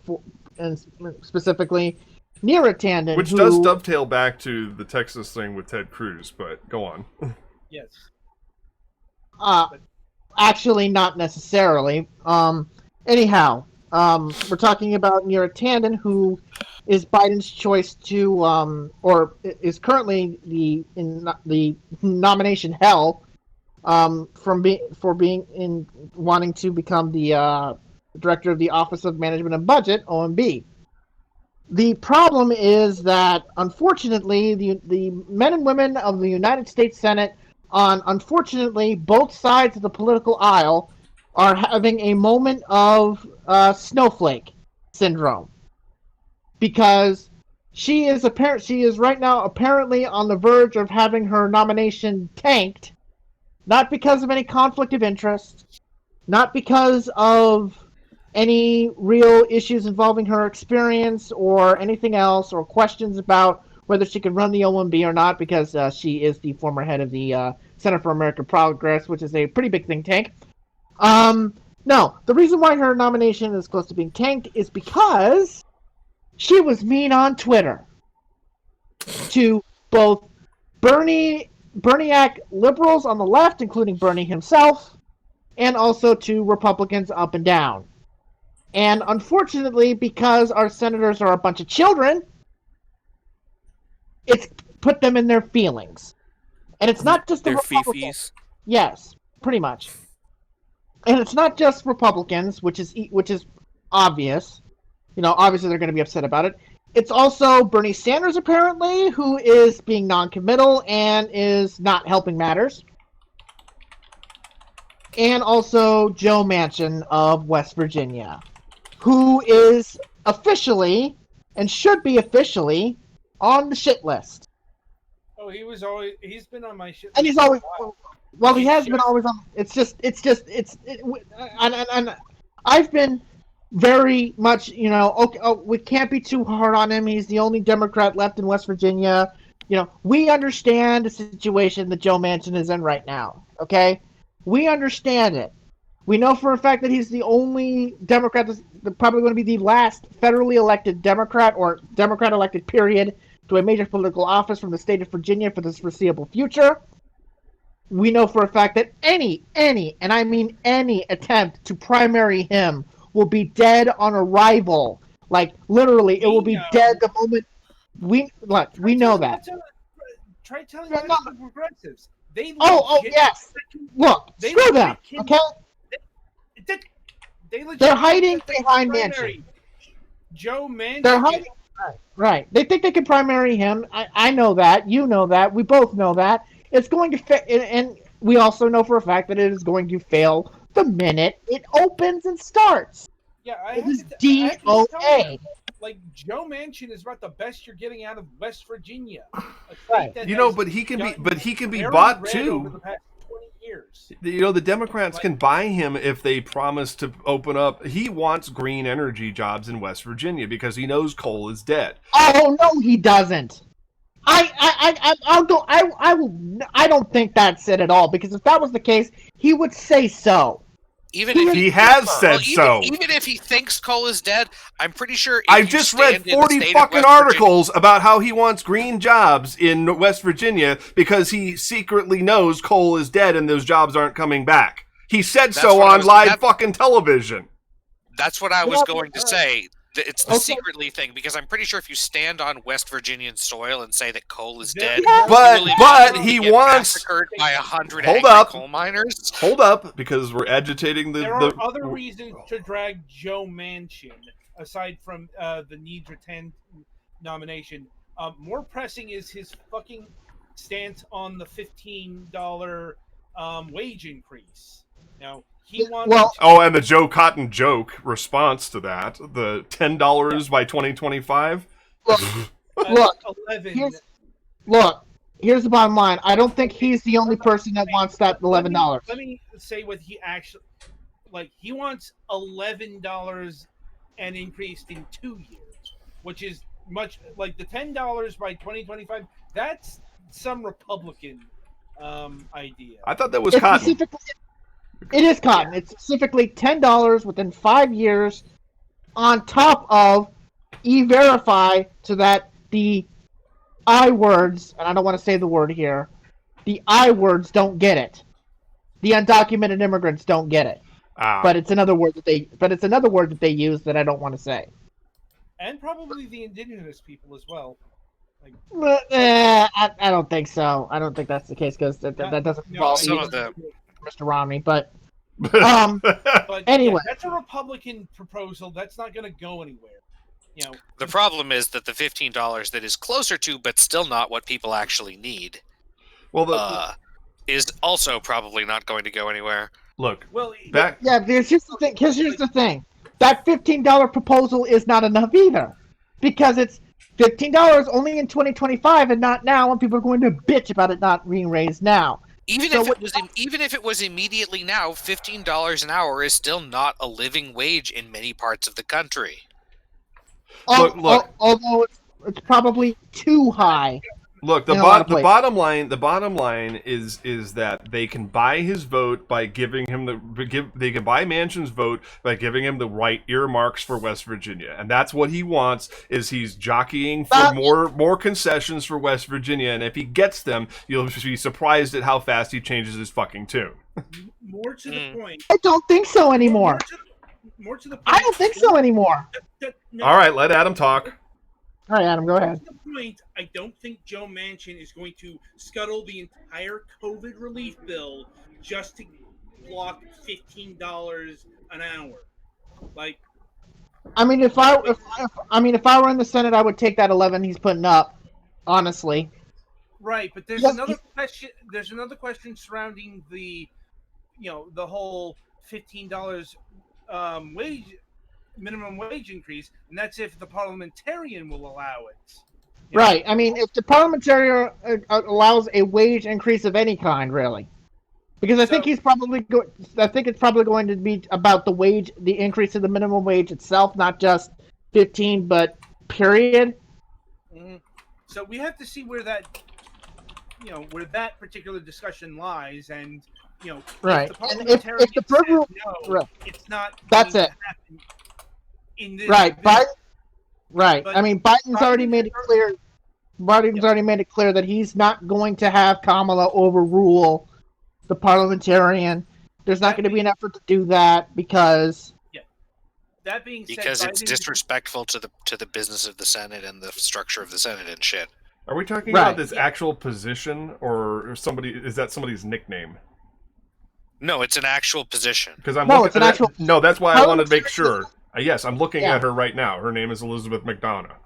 and specifically Neera Tandon, which does dovetail back to the Texas thing with Ted Cruz. But go on. Yes. Actually, not necessarily. Anyhow, we're talking about Neera Tandon, who is Biden's choice to, or is currently in the nomination hell, wanting to become the director of the Office of Management and Budget, OMB. The problem is that, unfortunately, the men and women of the United States Senate, on unfortunately both sides of the political aisle, are having a moment of snowflake syndrome, because she is right now apparently on the verge of having her nomination tanked, not because of any conflict of interest, not because of any real issues involving her experience or anything else, or questions about whether she can run the OMB or not, because she is the former head of the Center for American Progress, which is a pretty big think tank. No, the reason why her nomination is close to being tanked is because she was mean on Twitter to both Berniac liberals on the left, including Bernie himself, and also to Republicans up and down. And unfortunately, because our senators are a bunch of children, it's put them in their feelings. And it's not just the Republicans. Fifis. Yes, pretty much. And it's not just Republicans, which is obvious. Obviously they're going to be upset about it. It's also Bernie Sanders, apparently, who is being non-committal and is not helping matters. And also Joe Manchin of West Virginia, who is officially, and should be officially, on the shit list. Oh, he's been on my shit list. And he's always, well, he has been always on. And I've been very much, we can't be too hard on him. He's the only Democrat left in West Virginia. We understand the situation that Joe Manchin is in right now, okay? We understand it. We know for a fact that he's the only Democrat that's probably going to be the last federally elected Democrat, or Democrat elected, period, to a major political office from the state of Virginia for the foreseeable future. We know for a fact that any, and I mean any, attempt to primary him will be dead on arrival. Like, literally, it will be dead the moment we know that. Try telling that to the progressives. Yes. Look, screw them, okay? They're hiding behind Manchin. Joe Manchin. They're hiding. Right. They think they can primary him. I know that. You know that. We both know that. It's going to fail, and we also know for a fact that it is going to fail the minute it opens and starts. Yeah, it is DOA. Like, Joe Manchin is about the best you're getting out of West Virginia. Right. But he can be bought too. Over the past 20 years. The Democrats can buy him if they promise to open up. He wants green energy jobs in West Virginia because he knows coal is dead. Oh no, he doesn't. I'll go. I don't think that's it at all, because if that was the case, he would say so. Even if he has said so. Even if he thinks coal is dead, I'm pretty sure. I've just read 40 fucking articles about how he wants green jobs in West Virginia because he secretly knows coal is dead and those jobs aren't coming back. He said so on live fucking television. That's what I was going to say. It's the secretly thing, because I'm pretty sure if you stand on West Virginian soil and say that coal is dead, but he wants massacred by 100 coal miners. Hold up, because we're agitating the. There are other reasons to drag Joe Manchin aside from the Nidra 10 nomination. More pressing is his fucking stance on the $15 wage increase. Now. And the Joe Cotton joke response to that, the $10 by 2025. Here's the bottom line. I don't think he's the only person that wants that $11. Let me say what he actually he wants $11 and increased in 2 years, which is much like the $10 by 2025. That's some Republican idea. I thought that was Cotton. It is Cotton. It's specifically $10 within 5 years on top of E-Verify so that the I words, and I don't want to say the word here, the I words don't get it. The undocumented immigrants don't get it. But it's another word that they use that I don't want to say. And probably the indigenous people as well. I don't think so. I don't think that's the case because that doesn't involve some of them. Mr. Romney, but anyway, that's a Republican proposal. That's not going to go anywhere. The problem is that the $15 that is closer to, but still not what people actually need, is also probably not going to go anywhere. Look, here's the thing. That $15 proposal is not enough either, because it's $15 only in 2025 and not now, and people are going to bitch about it not being raised now. Even if it was immediately now, $15 an hour is still not a living wage in many parts of the country. Look. Although it's probably too high. Look, the bottom line is that they can buy his vote by giving him they can buy Manchin's vote by giving him the right earmarks for West Virginia, and that's what he wants. Is he's jockeying for more concessions for West Virginia, and if he gets them, you'll be surprised at how fast he changes his fucking tune. More to the point. I don't think so anymore. More to the point. I don't think so anymore. No. All right, let Adam talk. All right, Adam, go ahead. To the point, I don't think Joe Manchin is going to scuttle the entire COVID relief bill just to block $15 an hour. If I were in the Senate, I would take that 11 he's putting up. Honestly. Right, but there's another question. There's another question surrounding the whole $15 minimum wage increase, and that's if the parliamentarian will allow it. Right. If the parliamentarian allows a wage increase of any kind, really, because I think it's probably going to be about the increase of the minimum wage itself, not just 15, but period. Mm-hmm. So we have to see where that particular discussion lies, and right. If the bird rule, right. It's not. That's it. Right. Biden's already made it clear. Biden's already made it clear that he's not going to have Kamala overrule the parliamentarian. There's not going to be an effort to do that because. Yeah. That being said, because it's disrespectful to the business of the Senate and the structure of the Senate and shit. Are we talking about this actual position, or is that somebody's nickname? No, it's an actual position. Because that's why I wanted to make sure. Yes, I'm looking at her right now. Her name is Elizabeth McDonough.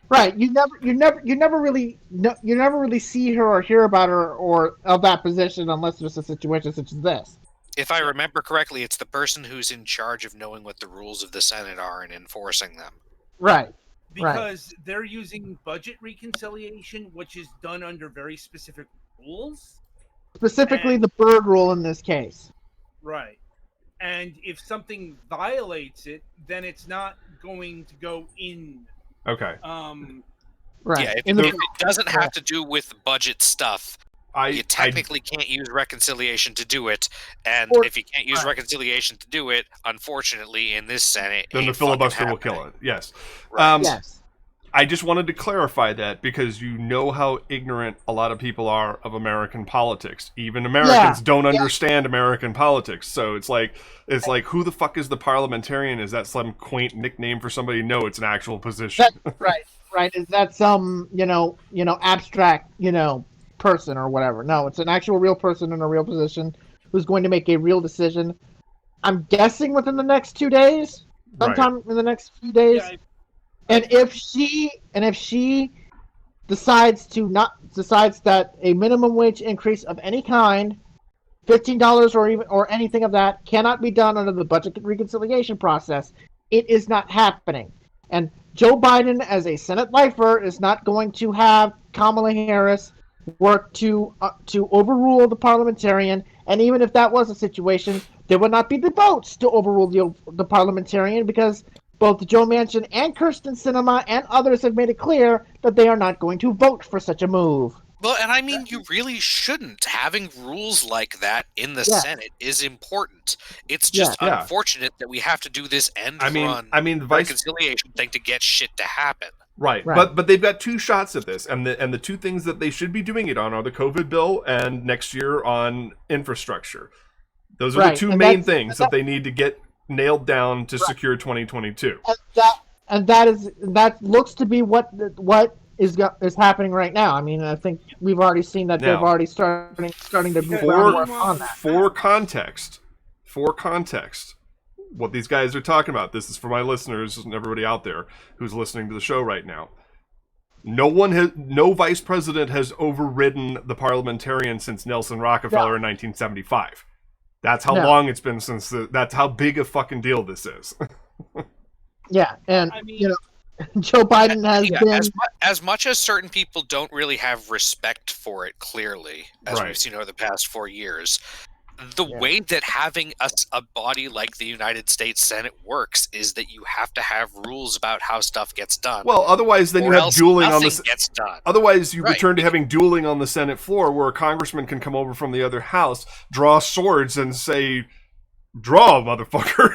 Right. You never really see her or hear about her or of that position unless there's a situation such as this. If I remember correctly, it's the person who's in charge of knowing what the rules of the Senate are and enforcing them. Right. Because they're using budget reconciliation, which is done under very specific rules. Specifically the Byrd rule in this case. Right. And if something violates it, then it's not going to go in. Okay. Right. Yeah, if it doesn't have to do with budget stuff, you technically can't use reconciliation to do it. And if you can't use reconciliation to do it, unfortunately, in this Senate, then the filibuster will kill it. Yes. Yes. I just wanted to clarify that because you know how ignorant a lot of people are of American politics. Even Americans don't understand American politics. So it's like who the fuck is the parliamentarian? Is that some quaint nickname for somebody? No, it's an actual position. Right. Is that some abstract person or whatever? No, it's an actual real person in a real position who's going to make a real decision. I'm guessing within the next 2 days, sometime in the next few days. Yeah, and if she decides that a minimum wage increase of any kind, $15 or anything of that, cannot be done under the budget reconciliation process, it is not happening. And Joe Biden, as a Senate lifer, is not going to have Kamala Harris work to overrule the parliamentarian. And even if that was a situation, there would not be the votes to overrule the parliamentarian, because both Joe Manchin and Kirsten Sinema and others have made it clear that they are not going to vote for such a move. Well, and I mean, you really shouldn't. Having rules like that in the Senate is important. It's just unfortunate that we have to do this the reconciliation thing to get shit to happen. Right. But they've got two shots at this, and the two things that they should be doing it on are the COVID bill and next year on infrastructure. Those are the two main things that they need to get nailed down to secure 2022. And that looks to be what is happening right now. I mean, I think we've already seen that they've already starting to move on that. For context, what these guys are talking about, this is for my listeners and everybody out there who's listening to the show right now. No vice president has overridden the parliamentarian since Nelson Rockefeller in 1975. That's how long it's been since that's how big a fucking deal this is. Yeah, and I mean, Joe Biden has been as much as certain people don't really have respect for it. Clearly, as we've seen over the past 4 years, the way that having a body like the United States Senate works is that you have to have rules about how stuff gets done. Well, otherwise, then you have dueling on the. Gets done. Otherwise, you return to having dueling on the Senate floor, where a congressman can come over from the other house, draw swords, and say, "Draw, motherfucker."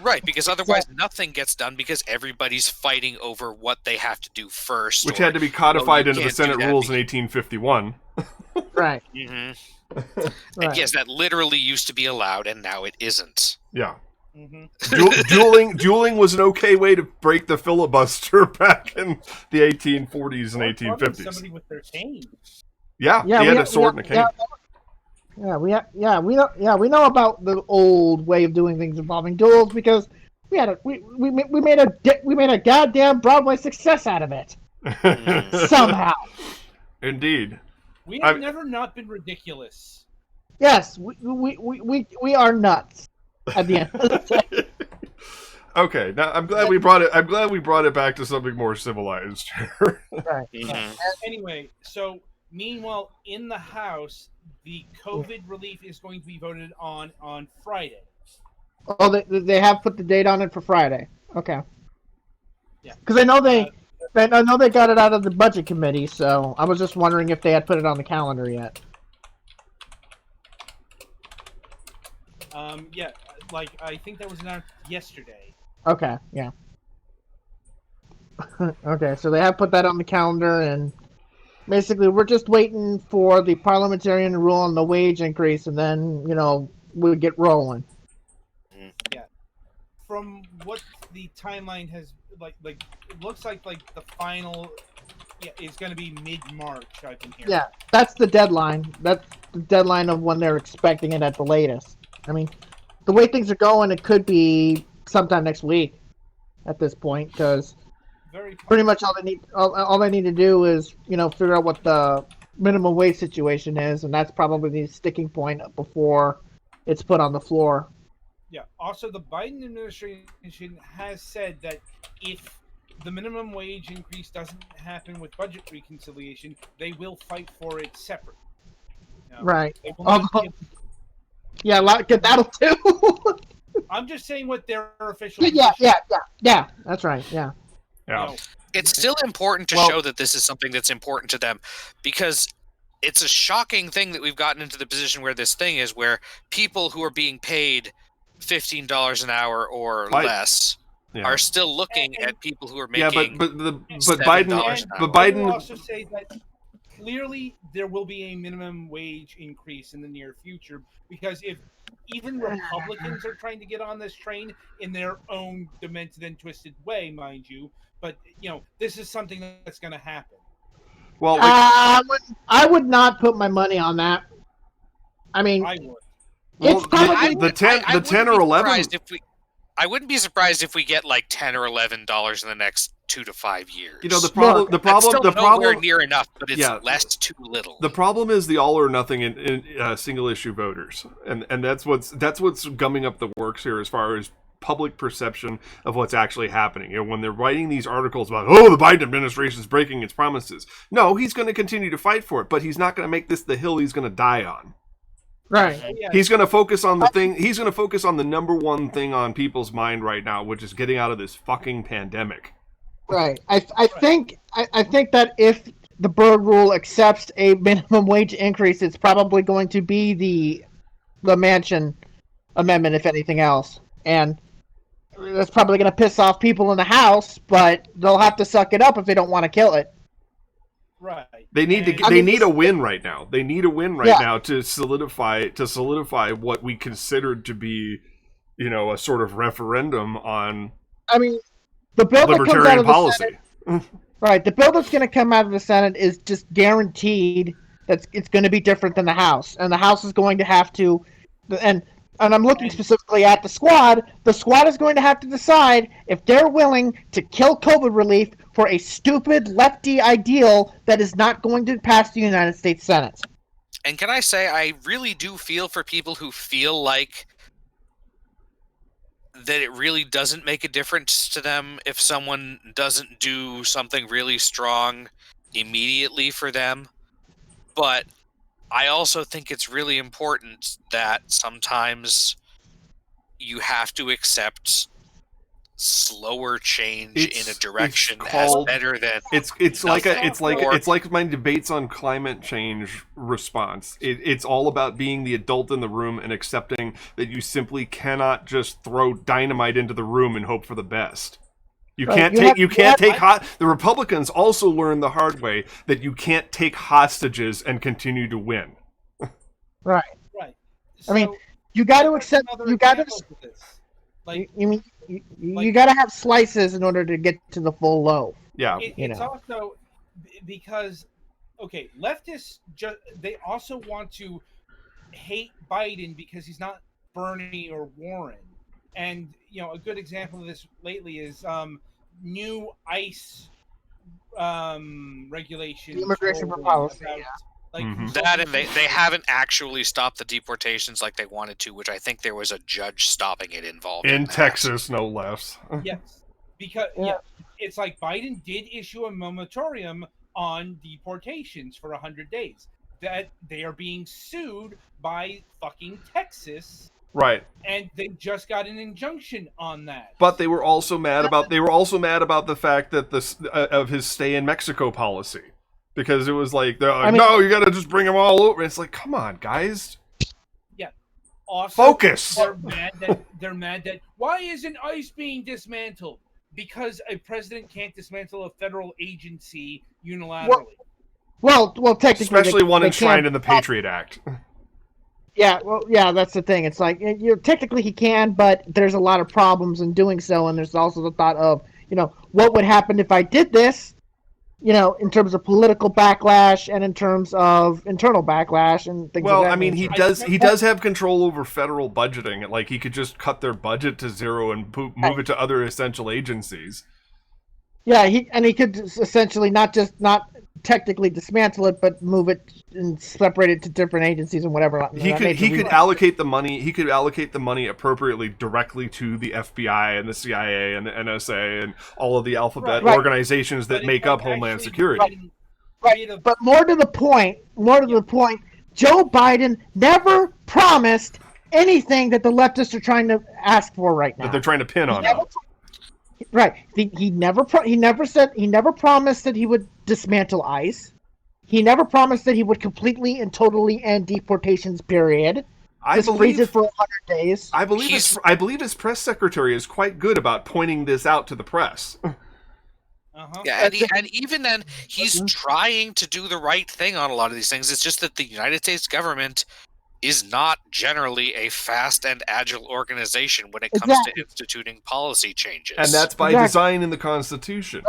Right, because otherwise nothing gets done because everybody's fighting over what they have to do first. Which had to be codified into the Senate rules in 1851. Right. Mm-hmm. And yes, that literally used to be allowed, and now it isn't. Yeah. Mm-hmm. Dueling was an okay way to break the filibuster back in the 1840s and 1850s. Somebody with their cane. Yeah, he had a sword and a cane. We know about the old way of doing things involving duels because we made a goddamn Broadway success out of it somehow. Indeed, we have never not been ridiculous. Yes, we are nuts at the end of the day. Okay, now I'm glad we brought it back to something more civilized. Right. Mm-hmm. Anyway, so meanwhile, in the House, the COVID relief is going to be voted on Friday. Oh, they have put the date on it for Friday. Okay. Yeah. Because I know they got it out of the budget committee, so I was just wondering if they had put it on the calendar yet. Yeah, like I think that was announced yesterday. Okay. Yeah. Okay, so they have put that on the calendar, and basically we're just waiting for the parliamentarian to rule on the wage increase, and then we'll get rolling. Yeah. From what the timeline has like it looks like the final is going to be mid-March, I've been hearing. Yeah, that's the deadline. That's the deadline of when they're expecting it at the latest. I mean, the way things are going, it could be sometime next week at this point, because pretty much all they need to do is figure out what the minimum wage situation is, and that's probably the sticking point before it's put on the floor. Yeah. Also, the Biden administration has said that if the minimum wage increase doesn't happen with budget reconciliation, they will fight for it separate. Right. Yeah, that'll too. I'm just saying what their official. Yeah. That's right. Yeah. Yeah. It's still important to show that this is something that's important to them, because it's a shocking thing that we've gotten into the position where this thing is, where people who are being paid $15 an hour or less are still looking at people who are making. Yeah, but Biden. But Biden will also say that clearly there will be a minimum wage increase in the near future, because if even Republicans are trying to get on this train in their own demented and twisted way, mind you, but this is something that's going to happen. Well, I would not put my money on that. I mean, I would. It's probably the 10 or 11. I wouldn't be surprised if we get like $10 or $11 in the next 2 to 5 years. The problem, nowhere near enough, but it's less too little. The problem is the all or nothing in single issue voters, and that's what's gumming up the works here as far as public perception of what's actually happening. When they're writing these articles about, the Biden administration is breaking its promises. No, he's going to continue to fight for it, but he's not going to make this the hill he's going to die on. Right. He's going to focus on the thing. He's going to focus on the number one thing on people's mind right now, which is getting out of this fucking pandemic. Right. I think that if the Byrd rule accepts a minimum wage increase, it's probably going to be the Manchin amendment, if anything else, and that's probably going to piss off people in the House, but they'll have to suck it up if they don't want to kill it. Right. They need a win right now. They need a win right now to solidify what we considered to be, a sort of referendum on. I mean, the bill libertarian that comes out of policy. The Senate, right. The bill that's going to come out of the Senate is just guaranteed that it's going to be different than the House, and the House is going to have to, and I'm looking specifically at the squad. The squad is going to have to decide if they're willing to kill COVID relief for a stupid lefty ideal that is not going to pass the United States Senate. And can I say, I really do feel for people who feel like that it really doesn't make a difference to them if someone doesn't do something really strong immediately for them. But I also think it's really important that sometimes you have to accept slower change in a direction as better than it's like my debates on climate change response. It's all about being the adult in the room and accepting that you simply cannot just throw dynamite into the room and hope for the best. The Republicans also learned the hard way that you can't take hostages and continue to win. Right. So, I mean, you got to accept. You got to. You got to have slices in order to get to the full loaf. Yeah. It's also because, leftists they also want to hate Biden because he's not Bernie or Warren, and a good example of this lately is new ICE regulations, immigration for policy. That, and they haven't actually stopped the deportations like they wanted to, which I think there was a judge stopping it involved in Texas, no less. Yes, because it's like Biden did issue a moratorium on deportations for 100 days. That they are being sued by fucking Texas. Right. And they just got an injunction on that. But they were also mad about the fact that of his stay in Mexico policy. Because it was like, no, you got to just bring them all over. It's like, come on, guys. Yeah. Also, focus. They're mad that why isn't ICE being dismantled? Because a president can't dismantle a federal agency unilaterally. Well, technically, especially one enshrined in the Patriot Act. Yeah, that's the thing. It's like technically he can, but there's a lot of problems in doing so, and there's also the thought of what would happen if I did this. In terms of political backlash and in terms of internal backlash and things. Well, I mean, he does have control over federal budgeting. Like he could just cut their budget to zero and move it to other essential agencies. Yeah, he could essentially not technically dismantle it, but move it and separate it to different agencies and whatever. He could allocate the money. He could allocate the money appropriately directly to the FBI and the CIA and the NSA and all of the alphabet organizations that make up Homeland Security. Right. But more to the point, Joe Biden never promised anything that the leftists are trying to ask for right now. That they're trying to pin on him. Right. He never promised that he would dismantle ICE. He never promised that he would completely and totally end deportations, period. freeze it for 100 days. I believe his press secretary is quite good about pointing this out to the press. Yeah, and even then, he's trying to do the right thing on a lot of these things. It's just that the United States government is not generally a fast and agile organization when it comes to instituting policy changes. And that's by design in the Constitution.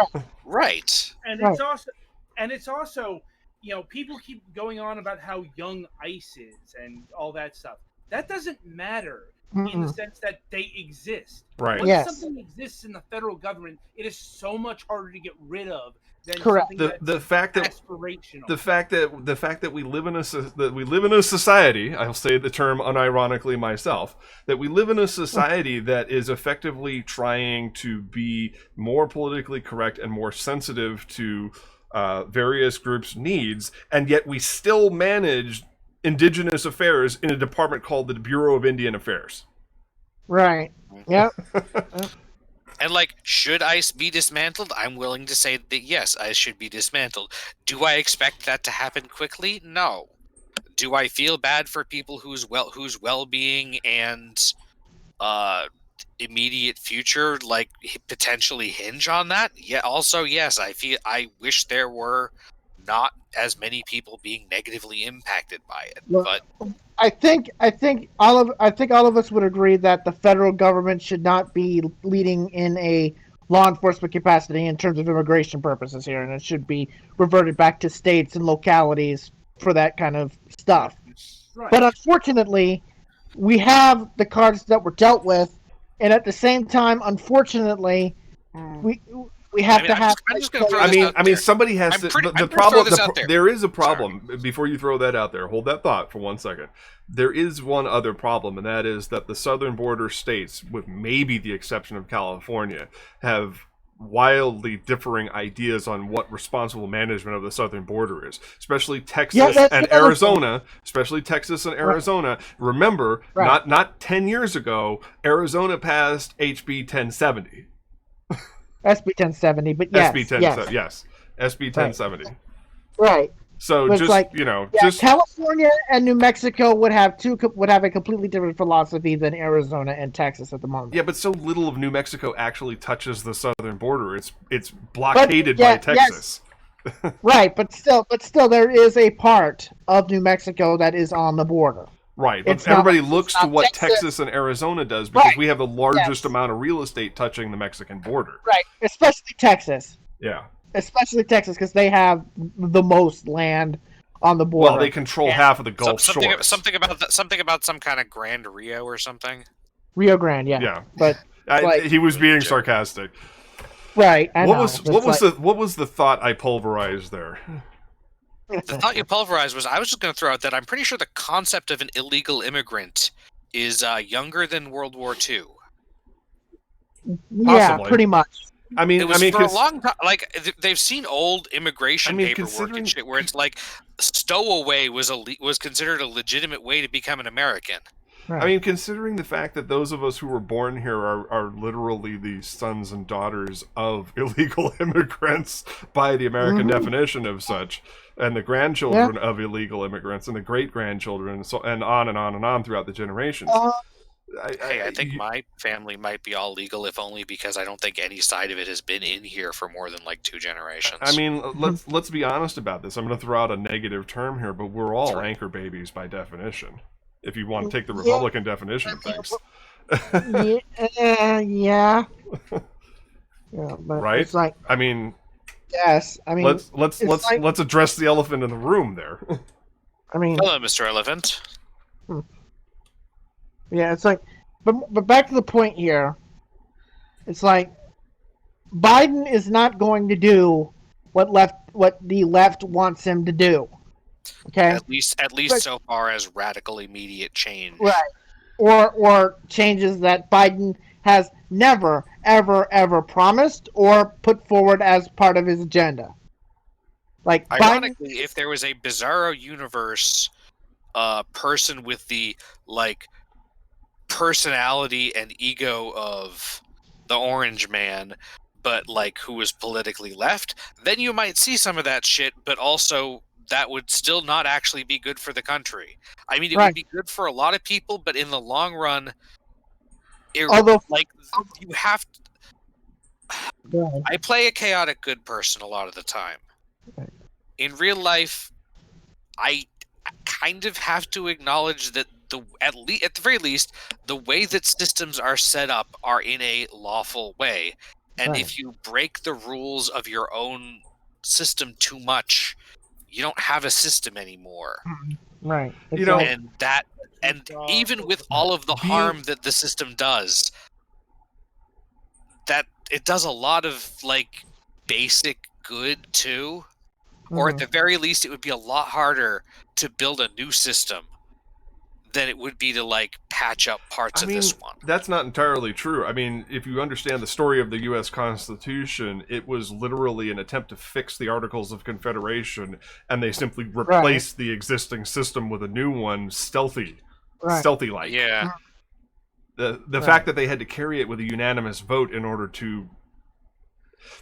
Right. And it's also, people keep going on about how young ICE is and all that stuff. That doesn't matter in the sense that they exist. Right. Once something exists in the federal government, it is so much harder to get rid of than something the fact that aspirational. The fact that we live in a society, I'll say the term unironically myself, that we live in a society that is effectively trying to be more politically correct and more sensitive to various groups' needs, and yet we still manage Indigenous affairs in a department called the Bureau of Indian Affairs. Right. Yep. And should ICE be dismantled? I'm willing to say that yes, ICE should be dismantled. Do I expect that to happen quickly? No. Do I feel bad for people whose well-being and immediate future potentially hinge on that? Yeah. Also, yes, I wish there were not as many people being negatively impacted by it. But I think all of us would agree that the federal government should not be leading in a law enforcement capacity in terms of immigration purposes here, and it should be reverted back to states and localities for that kind of stuff. Right. But unfortunately, we have the cards that were dealt with, and at the same time, unfortunately, we have to have. Somebody has to. The problem. There is a problem. Sorry. Before you throw that out there, hold that thought for 1 second. There is one other problem, and that is that the southern border states, with maybe the exception of California, have wildly differing ideas on what responsible management of the southern border is, especially Texas and Arizona. Especially Texas and Arizona. Right. Remember, not 10 years ago, Arizona passed HB 1070. SB 1070, but yes. SB 1070. Right. So California and New Mexico would have a completely different philosophy than Arizona and Texas at the moment. Yeah, but so little of New Mexico actually touches the southern border. It's blockaded by Texas. Yes. Right, but still there is a part of New Mexico that is on the border. Right, but everybody looks to what Texas and Arizona does because we have the largest amount of real estate touching the Mexican border. Right, especially Texas. Yeah. Especially Texas because they have the most land on the border. Well, they control half of the Gulf Shore. Something about some kind of Grand Rio or something. Rio Grande, yeah. Yeah, but he was being sarcastic. Right. What was the thought I pulverized there? The thought you pulverized was I was just going to throw out that I'm pretty sure the concept of an illegal immigrant is younger than World War II. Yeah, pretty much. For a long time. They've seen old immigration paperwork and shit where it's stowaway was considered a legitimate way to become an American. Right. Considering the fact that those of us who were born here are literally the sons and daughters of illegal immigrants by the American definition of such, and the grandchildren of illegal immigrants, and the great-grandchildren, and on and on and on throughout the generations. I think my family might be all legal, if only because I don't think any side of it has been in here for more than 2 generations. Let's be honest about this. I'm going to throw out a negative term here, but we're all anchor babies by definition. If you want to take the Republican definition of things. Yeah, but right? it's yes. Let's address the elephant in the room there. Hello, Mr. Elephant. Yeah, it's but back to the point here. It's Biden is not going to do what the left wants him to do. Okay. At least so far as radical immediate change. Right. Or changes that Biden has never, ever promised or put forward as part of his agenda. Ironically, if there was a Bizarro universe person with the personality and ego of the Orange Man, but who was politically left, then you might see some of that shit, but also that would still not actually be good for the country. I mean, it would be good for a lot of people, but in the long run, you have to... I play a chaotic good person a lot of the time. In real life, I kind of have to acknowledge that at the very least, the way that systems are set up are in a lawful way. And if you break the rules of your own system too much, you don't have a system anymore. Right. And even with all of the harm that the system does, that it does a lot of basic good too. Or at the very least, it would be a lot harder to build a new system than it would be to patch up parts of this one. That's not entirely true. I mean, if you understand the story of the U.S. Constitution, it was literally an attempt to fix the Articles of Confederation, and they simply replaced the existing system with a new one, stealthy-like. Yeah. The fact that they had to carry it with a unanimous vote in order to...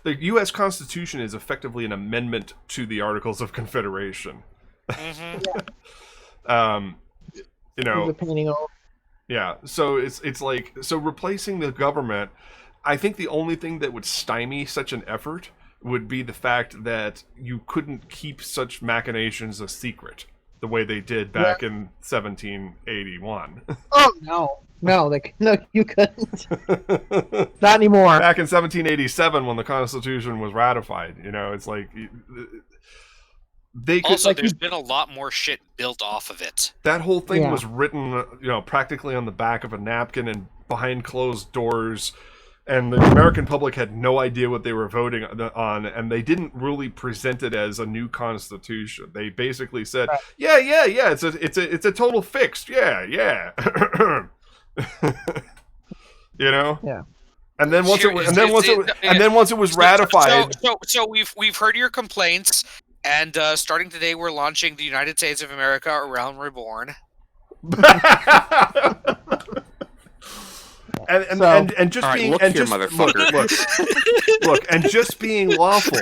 The U.S. Constitution is effectively an amendment to the Articles of Confederation. Yeah, so it's like, so replacing the government, I think the only thing that would stymie such an effort would be the fact that you couldn't keep such machinations a secret the way they did back in 1781. Oh, no, you couldn't. Not anymore. Back in 1787 when the Constitution was ratified, it's like... There's been a lot more shit built off of it. That whole thing was written, practically on the back of a napkin and behind closed doors, and the American public had no idea what they were voting on, and they didn't really present it as a new constitution. They basically said, "Yeah, it's a total fix. Yeah." Yeah. And then once it was ratified. So we've heard your complaints. And starting today, we're launching the United States of America, a Realm Reborn. and just being just being lawful.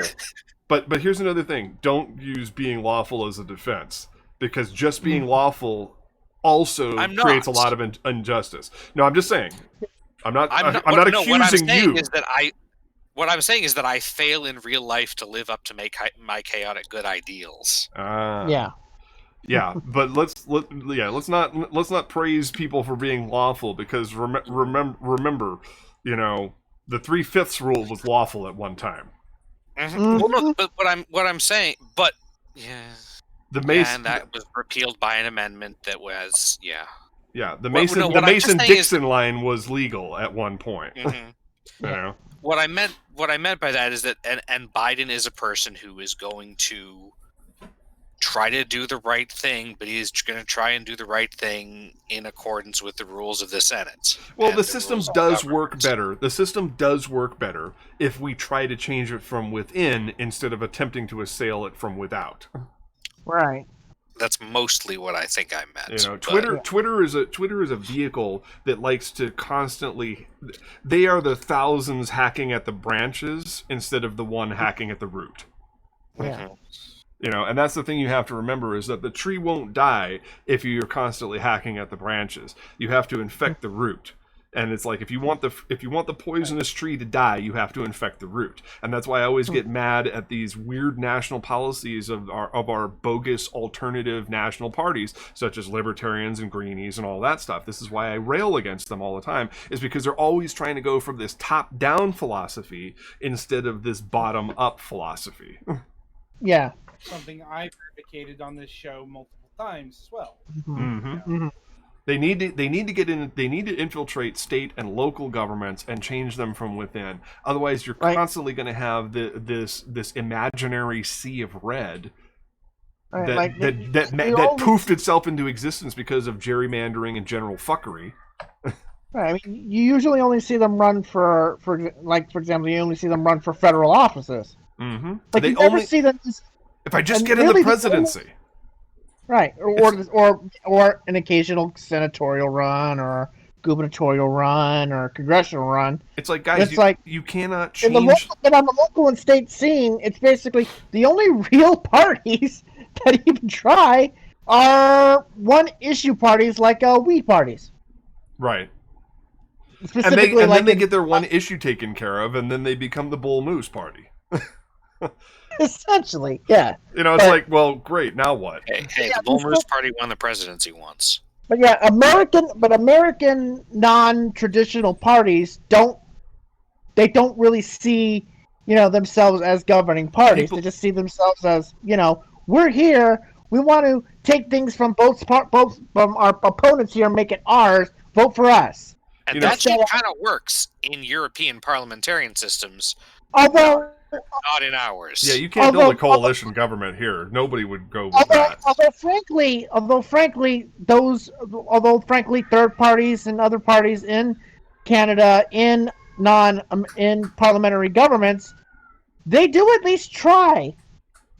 But here's another thing: don't use being lawful as a defense, because just being lawful also creates a lot of injustice. No, I'm just saying. I'm not accusing you. What I'm saying is that I fail in real life to live up to my chaotic good ideals. Yeah, but let's not praise people for being lawful, because remember, the 3/5 rule was lawful at one time. Well, no, but what I'm saying, and that was repealed by an amendment that was the Mason-Dixon line was legal at one point. What I meant by that is that, and Biden is a person who is going to try to do the right thing, but he is going to try and do the right thing in accordance with the rules of the Senate. Well, the system does work better. The system does work better if we try to change it from within instead of attempting to assail it from without. Right. That's mostly what I think I meant. Twitter is a vehicle that likes to constantly. They are the thousands hacking at the branches instead of the one hacking at the root. Yeah. And that's the thing you have to remember, is that the tree won't die if you're constantly hacking at the branches. You have to infect the root. And it's like, if you want the poisonous tree to die, you have to infect the root. And that's why I always get mad at these weird national policies of our bogus alternative national parties, such as libertarians and greenies and all that stuff. This is why I rail against them all the time, is because they're always trying to go from this top-down philosophy instead of this bottom-up philosophy. Yeah. Something I've advocated on this show multiple times as well. They need to infiltrate state and local governments and change them from within. Otherwise, you're constantly going to have this imaginary sea of red that poofed itself into existence because of gerrymandering and general fuckery. Right. I mean, you usually only see them run for example, you only see them run for federal offices. Mm-hmm. Like, you never see them. If I just get in the presidency. Right, or an occasional senatorial run, or gubernatorial run, or congressional run. It's like, guys, you cannot change. But on the local and state scene, it's basically the only real parties that even try are one-issue parties like weed parties. Right. Specifically, and then they get their one issue taken care of, and then they become the Bull Moose Party. Essentially, yeah. It's like, well, great, now what? Hey, the Bull Moose Party won the presidency once. But yeah, American non-traditional parties don't really see, themselves as governing parties. They just see themselves as, we're here. We want to take things from both from our opponents here and make it ours. Vote for us. And that shit kind of works in European parliamentarian systems. Although not in ours. Yeah, you can't build a coalition government here. Nobody would go with that. Although frankly, third parties and other parties in Canada in parliamentary governments, they do at least try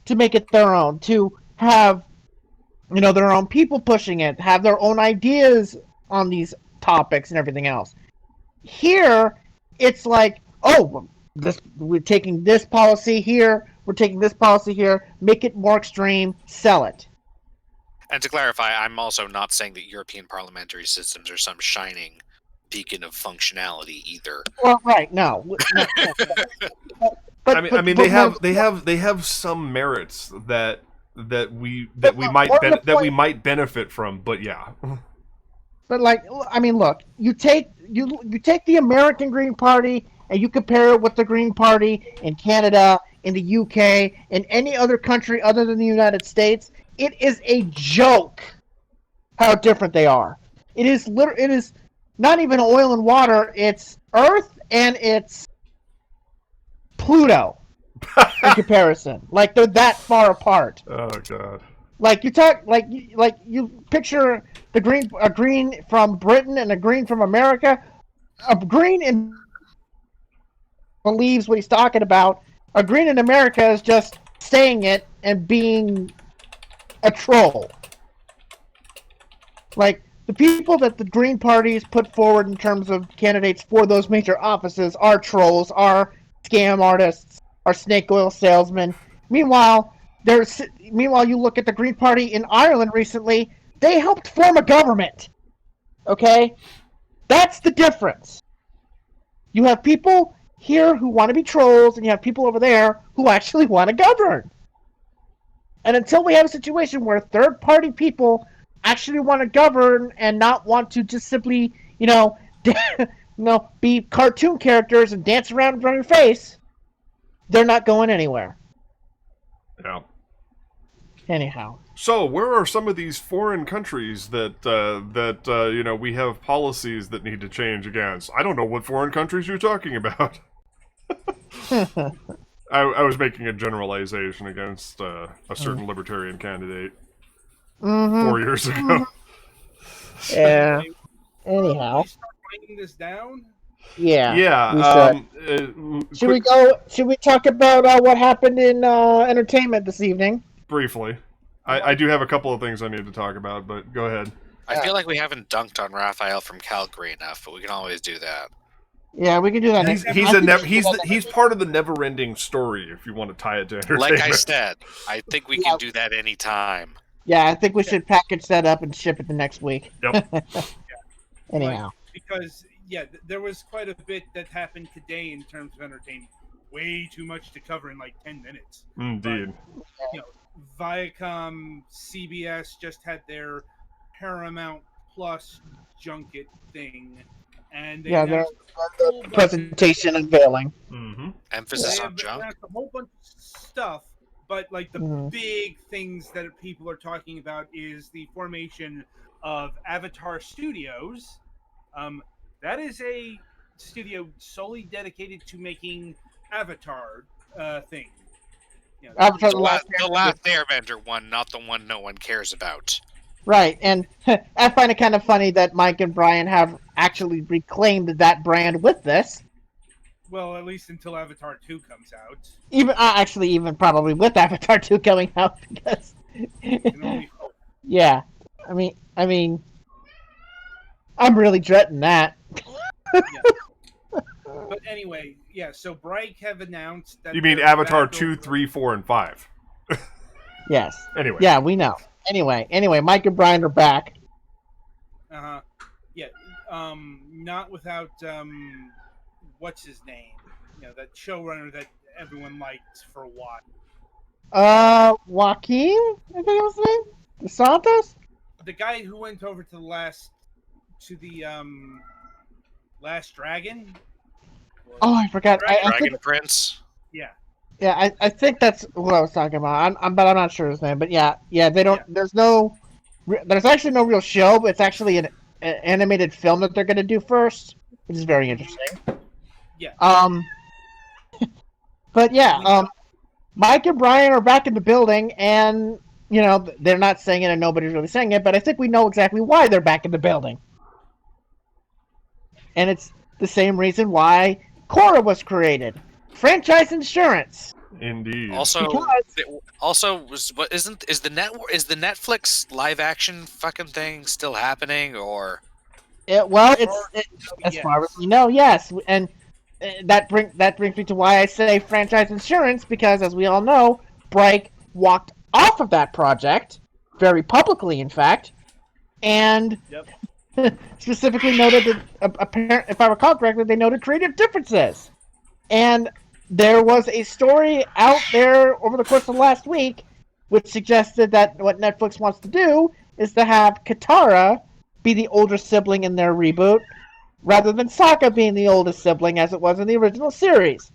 to make it their own, to have their own people pushing it, have their own ideas on these topics and everything else. Here, it's like, we're taking this policy here, we're taking this policy here, make it more extreme, sell it. And to clarify, I'm also not saying that European parliamentary systems are some shining beacon of functionality either. Well, right, no. But they have some merits that we might benefit from, but yeah. But look, you take the American Green Party and you compare it with the Green Party in Canada, in the UK, in any other country other than the United States, it is a joke how different they are. It is not even oil and water, it's Earth and it's Pluto in comparison. Like, they're that far apart. Oh god. Like, you picture a green from Britain and a green from America. A green in believes what he's talking about. A green in America is just saying it and being a troll. Like, the people that the Green parties put forward in terms of candidates for those major offices are trolls, are scam artists, are snake oil salesmen. Meanwhile, you look at the Green Party in Ireland recently, they helped form a government. Okay? That's the difference. You have people here who want to be trolls, and you have people over there who actually want to govern. And until we have a situation where third-party people actually want to govern and not want to just simply, be cartoon characters and dance around in front of your face, they're not going anywhere. Yeah. Anyhow. So, where are some of these foreign countries that we have policies that need to change against? I don't know what foreign countries you're talking about. I was making a generalization against a certain libertarian candidate 4 years ago. Yeah. Anyhow. Start writing this down. Yeah. Yeah. Should we talk about what happened in entertainment this evening? Briefly. I do have a couple of things I need to talk about, but go ahead. I feel like we haven't dunked on Raphael from Calgary enough, but we can always do that. Yeah, we can do that. He's part of the never-ending story. If you want to tie it to entertainment. Like I said, I think we can do that anytime. Yeah, I think we should package that up and ship it the next week. Yep. Anyhow, because there was quite a bit that happened today in terms of entertainment. Way too much to cover in like 10 minutes. Indeed. But, Viacom, CBS just had their Paramount Plus junket thing, and they announced their presentation unveiling. Mm-hmm. Emphasis on junk. A whole bunch of stuff, but like the big things that people are talking about is the formation of Avatar Studios. That is a studio solely dedicated to making Avatar thing. Avatar the last Airbender one, not the one no one cares about. Right, and I find it kind of funny that Mike and Brian have actually reclaimed that brand with this. Well, at least until Avatar 2 comes out. Even probably with Avatar 2 coming out, because yeah, I mean, I'm really dreading that. But anyway, so Bright have announced that... You mean Avatar 2, 3, 4, and 5? Yes. Anyway. Yeah, we know. Anyway, Mike and Brian are back. Yeah. Not without what's his name? That showrunner that everyone liked for a while. Joaquin, I think it was his name. Santos. The guy who went over to the Last Dragon. Oh, I forgot. Dragon Prince. Yeah. Yeah, I think that's what I was talking about. But I'm not sure his name. But yeah, they don't. Yeah. There's actually no real show, but it's actually an animated film that they're going to do first, which is very interesting. Yeah. But yeah, Mike and Brian are back in the building, and they're not saying it, and nobody's really saying it. But I think we know exactly why they're back in the building, and it's the same reason why Korra was created. Franchise insurance. Indeed. Also, is the Netflix live action fucking thing still happening, or? As far as we know, yes, and that brings me to why I say franchise insurance, because as we all know, Bryke walked off of that project very publicly, in fact, and specifically noted that, if I recall correctly, they noted creative differences. And there was a story out there over the course of last week which suggested that what Netflix wants to do is to have Katara be the older sibling in their reboot, rather than Sokka being the oldest sibling as it was in the original series.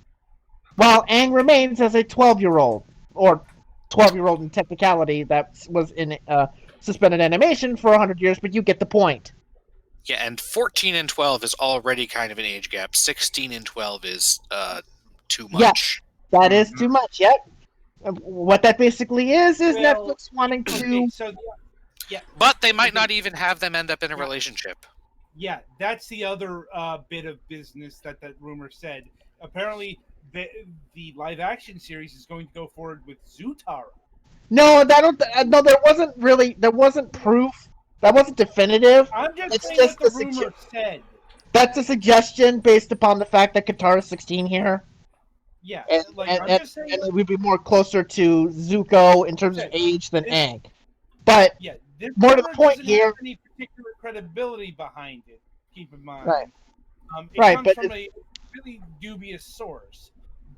While Aang remains as a 12-year-old, or 12-year-old in technicality, that was in suspended animation for 100 years, but you get the point. Yeah, and 14 and 12 is already kind of an age gap. 16 and 12 is too much. Yeah, that is too much, yep. What that basically is Netflix wanting to... But they might not even have them end up in a relationship. Yeah, that's the other bit of business that rumor said. Apparently, the live-action series is going to go forward with Zutara. No, there wasn't proof. That wasn't definitive. I'm just saying what the rumor said. That's a suggestion based upon the fact that Katara's 16 here. Yeah, and it would be more closer to Zuko in terms of age than Aang. But more to the point here, any particular credibility behind it. Keep in mind, right? It comes from a really dubious source.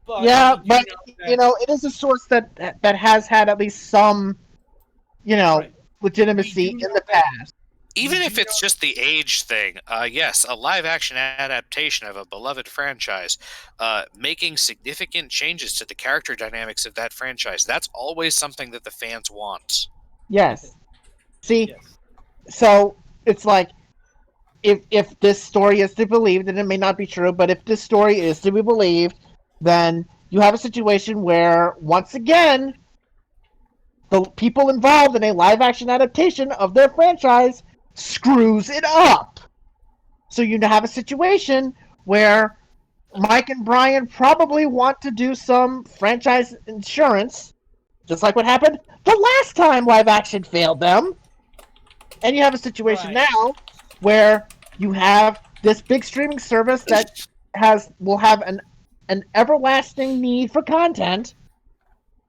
But it is a source that has had at least some, legitimacy in the past. Even if it's just the age thing, yes, a live-action adaptation of a beloved franchise, making significant changes to the character dynamics of that franchise, that's always something that the fans want. Yes. See, so it's like, if this story is to be believed, and it may not be true, but if this story is to be believed, then you have a situation where, once again, the people involved in a live-action adaptation of their franchise screws it up. So you have a situation where Mike and Brian probably want to do some franchise insurance, just like what happened the last time live action failed them. And you have a situation now where you have this big streaming service that will have an everlasting need for content.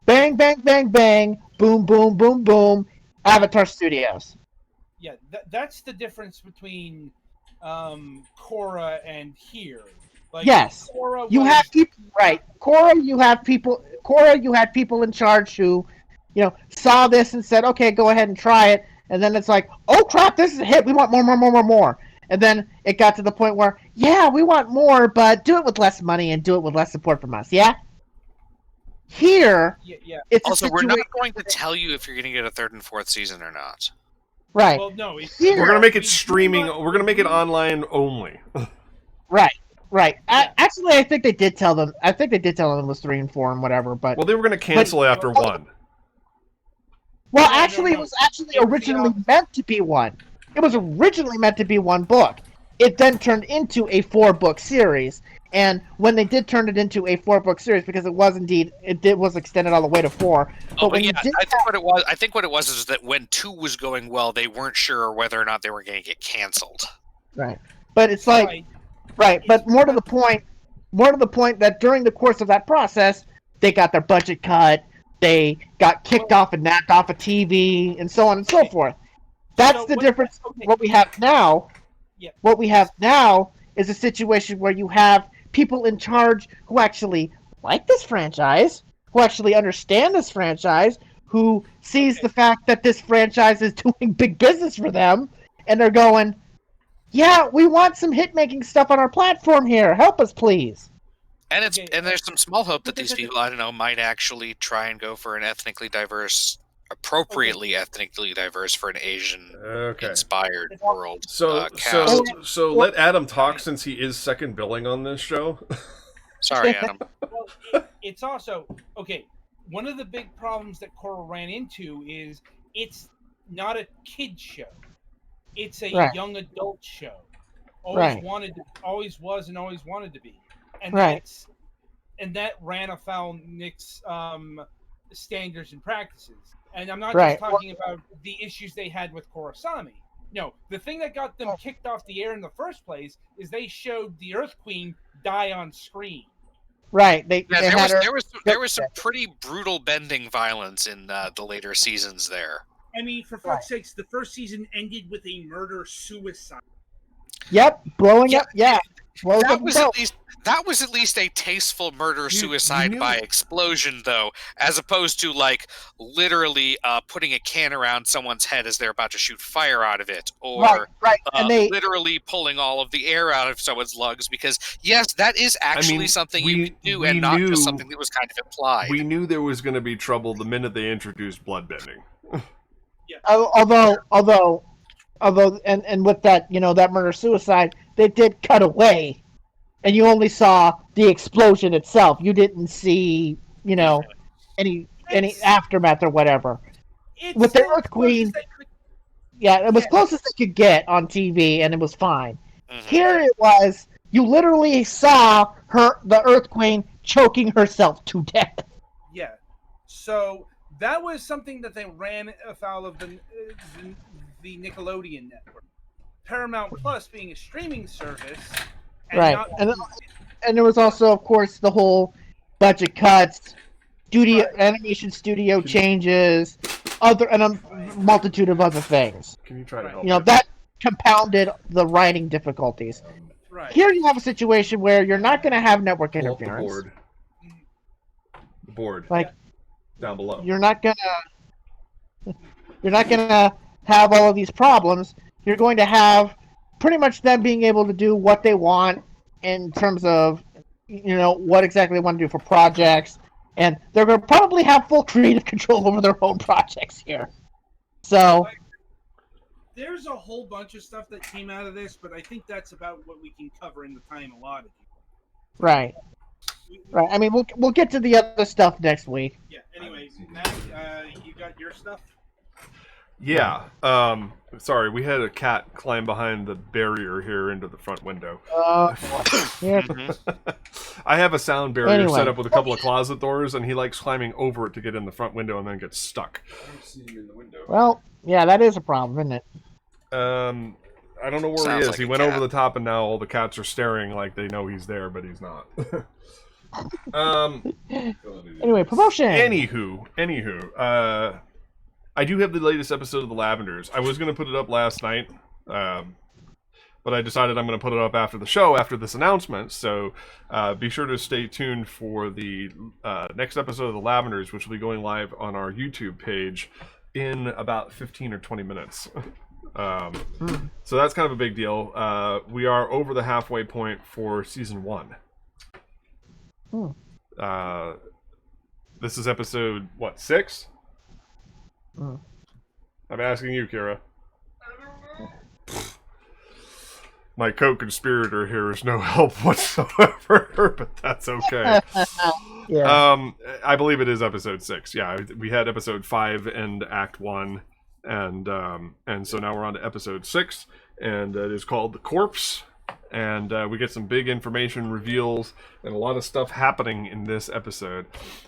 Bang, bang, bang, bang, boom, boom, boom, boom, Avatar Studios. Yeah, that's the difference between Korra and here. Yes, you have people, right? Korra, you had people in charge who, saw this and said, "Okay, go ahead and try it." And then it's like, "Oh crap, this is a hit. We want more." And then it got to the point where, yeah, we want more, but do it with less money and do it with less support from us. Yeah. Here, it's also we're not going to tell you if you're going to get a third and fourth season or not. Right. Well, no, we're going to make it streaming. We're going to make it online only. Right. Yeah. Actually, I think they did tell them. I think they did tell them it was 3 and 4 and whatever. But they were going to cancel after 1. Well, actually, it was originally meant to be 1. It was originally meant to be 1 book. It then turned into a 4-book series. And when they did turn it into a 4-book series, because it was extended all the way to 4. I think what it was is that when 2 was going well, they weren't sure whether or not they were going to get canceled. Right. But it's like, right. But more to the point that during the course of that process, they got their budget cut. They got kicked off and knocked off a TV, and so on and so forth. That's the difference. What we have now, what we have now is a situation where you have people in charge who actually like this franchise, who actually understand this franchise, who sees the fact that this franchise is doing big business for them, and they're going, yeah, we want some hit-making stuff on our platform here. Help us, please. And there's some small hope that these people, I don't know, might actually try and go for an appropriately ethnically diverse for an Asian-inspired world. So let Adam talk since he is second billing on this show. Sorry, Adam. Well, it's also one of the big problems that Korra ran into is it's not a kid show; it's a young adult show. Always was, and always wanted to be. And that ran afoul Nick's standards and practices. And I'm not just talking about the issues they had with Korosami. No, the thing that got them kicked off the air in the first place is they showed the Earth Queen die on screen. Right. There was some pretty brutal bending violence in the later seasons there. I mean, for fuck's sakes, the first season ended with a murder-suicide. Yep, blowing up. Yeah. That was at least a tasteful murder-suicide by explosion, though, as opposed to, like, literally putting a can around someone's head as they're about to shoot fire out of it, or literally pulling all of the air out of someone's lungs, because, yes, that is actually something you can do, and not just something that was kind of implied. We knew there was going to be trouble the minute they introduced bloodbending. Although, and with that, that murder-suicide, they did cut away. And you only saw the explosion itself. You didn't see, any aftermath or whatever. With the Earth Queen, it was close as they could get on TV, and it was fine. Mm-hmm. Here it was, you literally saw the Earth Queen choking herself to death. Yeah. So that was something that they ran afoul of the Nickelodeon network. Paramount Plus being a streaming service. And there was also, of course, the whole budget cuts, animation studio changes, and a multitude of other things. Can you try to help? That compounded the writing difficulties. Right. Here you have a situation where you're not going to have network interference. The board. Down below. You're not gonna have all of these problems. You're going to have pretty much them being able to do what they want in terms of, what exactly they want to do for projects. And they're going to probably have full creative control over their own projects here. So there's a whole bunch of stuff that came out of this, but I think that's about what we can cover in the time allotted. Right. I mean, we'll get to the other stuff next week. Yeah. Anyway, Matt, you got your stuff? Yeah. Sorry, we had a cat climb behind the barrier here into the front window. Yeah. I have a sound barrier set up with a couple of closet doors, and he likes climbing over it to get in the front window and then gets stuck. I don't see you in the window. Well, yeah, that is a problem, isn't it? I don't know where he is. He went over the top, and now all the cats are staring like they know he's there, but he's not. Anyway, promotion. Anywho, I do have the latest episode of The Lavenders. I was going to put it up last night, but I decided I'm going to put it up after the show, after this announcement. So be sure to stay tuned for the next episode of The Lavenders, which will be going live on our YouTube page in about 15 or 20 minutes. So that's kind of a big deal. We are over the halfway point for season 1. This is episode, 6? I'm asking you, Kira. My co-conspirator here is no help whatsoever, but that's okay. Yeah. I believe it is episode 6. Yeah, we had episode 5 and Act 1, and so now we're on to episode 6, and it is called The Corpse. And we get some big information reveals and a lot of stuff happening in this episode.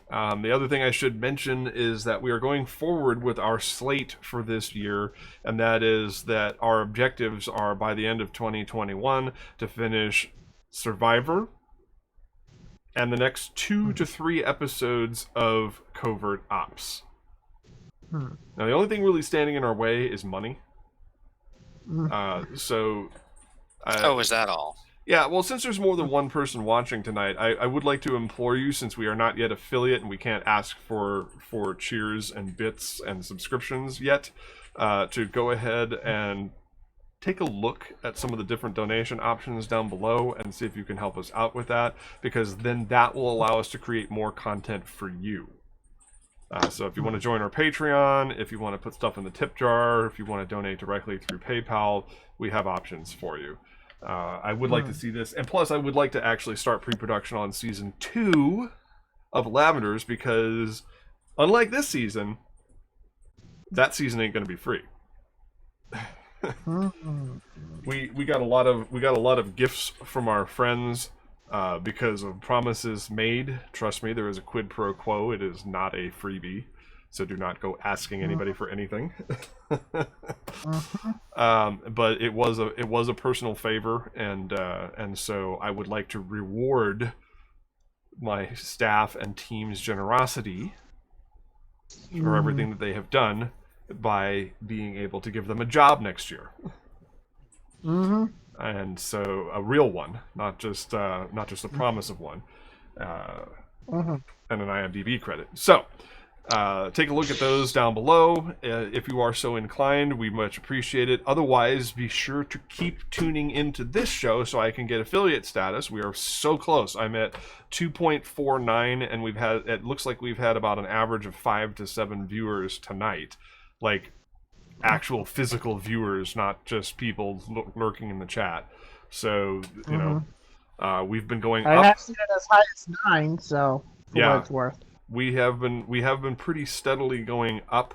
The other thing I should mention is that we are going forward with our slate for this year, and that is that our objectives are by the end of 2021 to finish Survivor, and the next 2 to 3 episodes of Covert Ops. Now, the only thing really standing in our way is money. Is that all? Yeah, well, since there's more than one person watching tonight, I would like to implore you, since we are not yet affiliate and we can't ask for cheers and bits and subscriptions yet, to go ahead and take a look at some of the different donation options down below and see if you can help us out with that, because then that will allow us to create more content for you. So if you want to join our Patreon, if you want to put stuff in the tip jar, if you want to donate directly through PayPal, we have options for you. I would like to see this, and plus I would like to actually start pre-production on season 2 of Lavenders, because unlike this season, that season ain't going to be free. we got a lot of gifts from our friends because of promises made. Trust me, there is a quid pro quo. It is not a freebie, so do not go asking anybody for anything. But it was a personal favor, and so I would like to reward my staff and team's generosity for everything that they have done by being able to give them a job next year. And so a real one, not just a promise of one, and an IMDb credit. So take a look at those down below if you are so inclined. We much appreciate it. Otherwise, be sure to keep tuning into this show so I can get affiliate status. We are so close. I'm at 2.49, and it looks like we've had about an average of 5 to 7 viewers tonight, like actual physical viewers, not just people lurking in the chat. So you know, we've been going up. I have seen it as high as 9, so for what it's worth. We have been pretty steadily going up,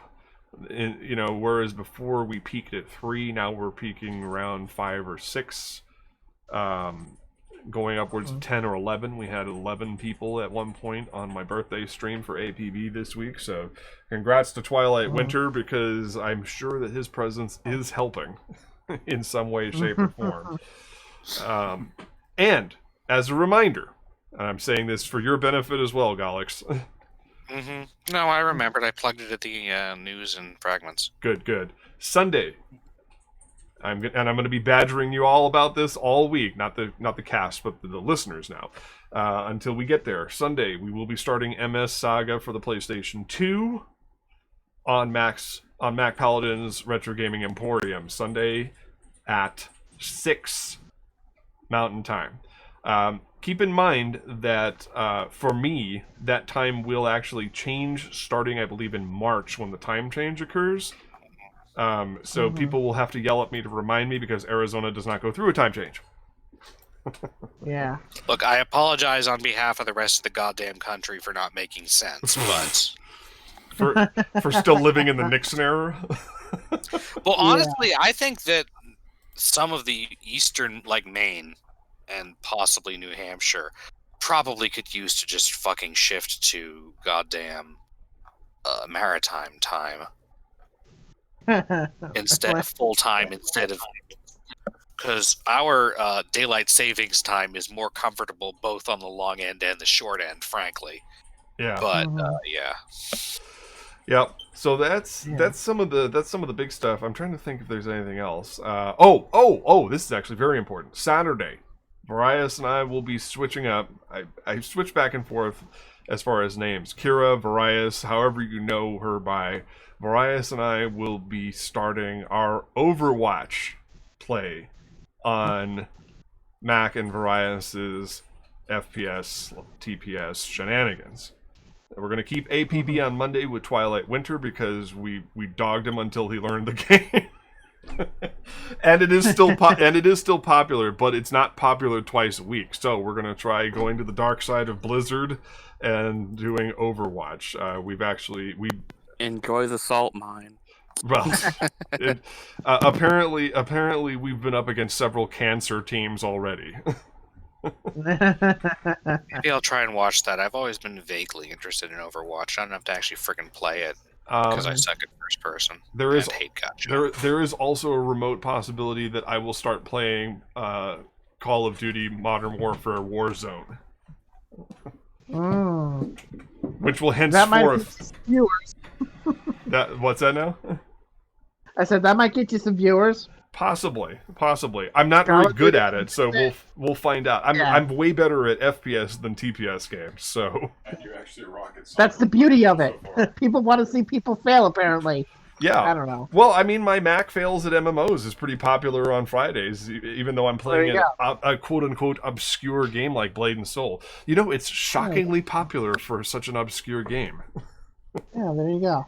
whereas before we peaked at 3, now we're peaking around 5 or 6, going upwards of 10 or 11. We had 11 people at one point on my birthday stream for APB this week, so congrats to Twilight Winter, because I'm sure that his presence is helping in some way, shape, or form. And as a reminder, and I'm saying this for your benefit as well, Golix. No, I remembered. I plugged it at the news and fragments. Good. Sunday. I'm going to be badgering you all about this all week, not the cast, but the listeners now. Until we get there, Sunday we will be starting MS Saga for the PlayStation 2 on Mac Paladin's Retro Gaming Emporium. Sunday at 6 Mountain Time. Keep in mind that for me, that time will actually change starting, I believe, in March when the time change occurs. So people will have to yell at me to remind me, because Arizona does not go through a time change. Yeah. Look, I apologize on behalf of the rest of the goddamn country for not making sense, but for still living in the Nixon era. Well, honestly, I think that some of the eastern, like Maine and possibly New Hampshire, probably could use to just fucking shift to goddamn maritime time. Instead of full time, because our daylight savings time is more comfortable both on the long end and the short end, frankly. Yeah. But Yep. So that's some of the big stuff. I'm trying to think if there's anything else. This is actually very important. Saturday, Varias and I will be switching up. I switch back and forth as far as names. Kira, Varias, however you know her by. Varias and I will be starting our Overwatch play on Mac and Varias's FPS, TPS shenanigans. We're going to keep APB on Monday with Twilight Winter, because we dogged him until he learned the game. And it is still popular, but it's not popular twice a week. So we're going to try going to the dark side of Blizzard and doing Overwatch. We enjoy the salt mine. Well, apparently we've been up against several cancer teams already. Maybe I'll try and watch that. I've always been vaguely interested in Overwatch. I don't have to actually freaking play it, because I suck at first person. There is also a remote possibility that I will start playing Call of Duty Modern Warfare Warzone. Which will that might henceforth. get viewers. What's that now? I said that might get you some viewers. Possibly. I'm not very good at it, so we'll find out. I'm way better at FPS than TPS games, so. And you're actually a rocket scientist. That's the beauty of it. People want to see people fail, apparently. Yeah. I don't know. Well, I mean, my Mac fails at MMOs is pretty popular on Fridays, even though I'm playing a quote-unquote obscure game like Blade and Soul. You know, it's shockingly popular for such an obscure game. Yeah, there you go.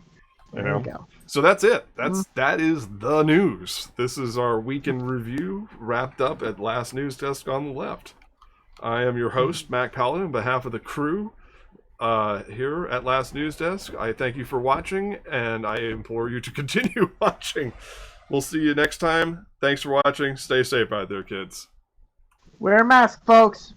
There you go. So that's it. That is the news. This is our week in review wrapped up at Last News Desk on the left. I am your host, Mac Paladin, on behalf of the crew here at Last News Desk. I thank you for watching, and I implore you to continue watching. We'll see you next time. Thanks for watching. Stay safe out there, kids. Wear a mask, folks.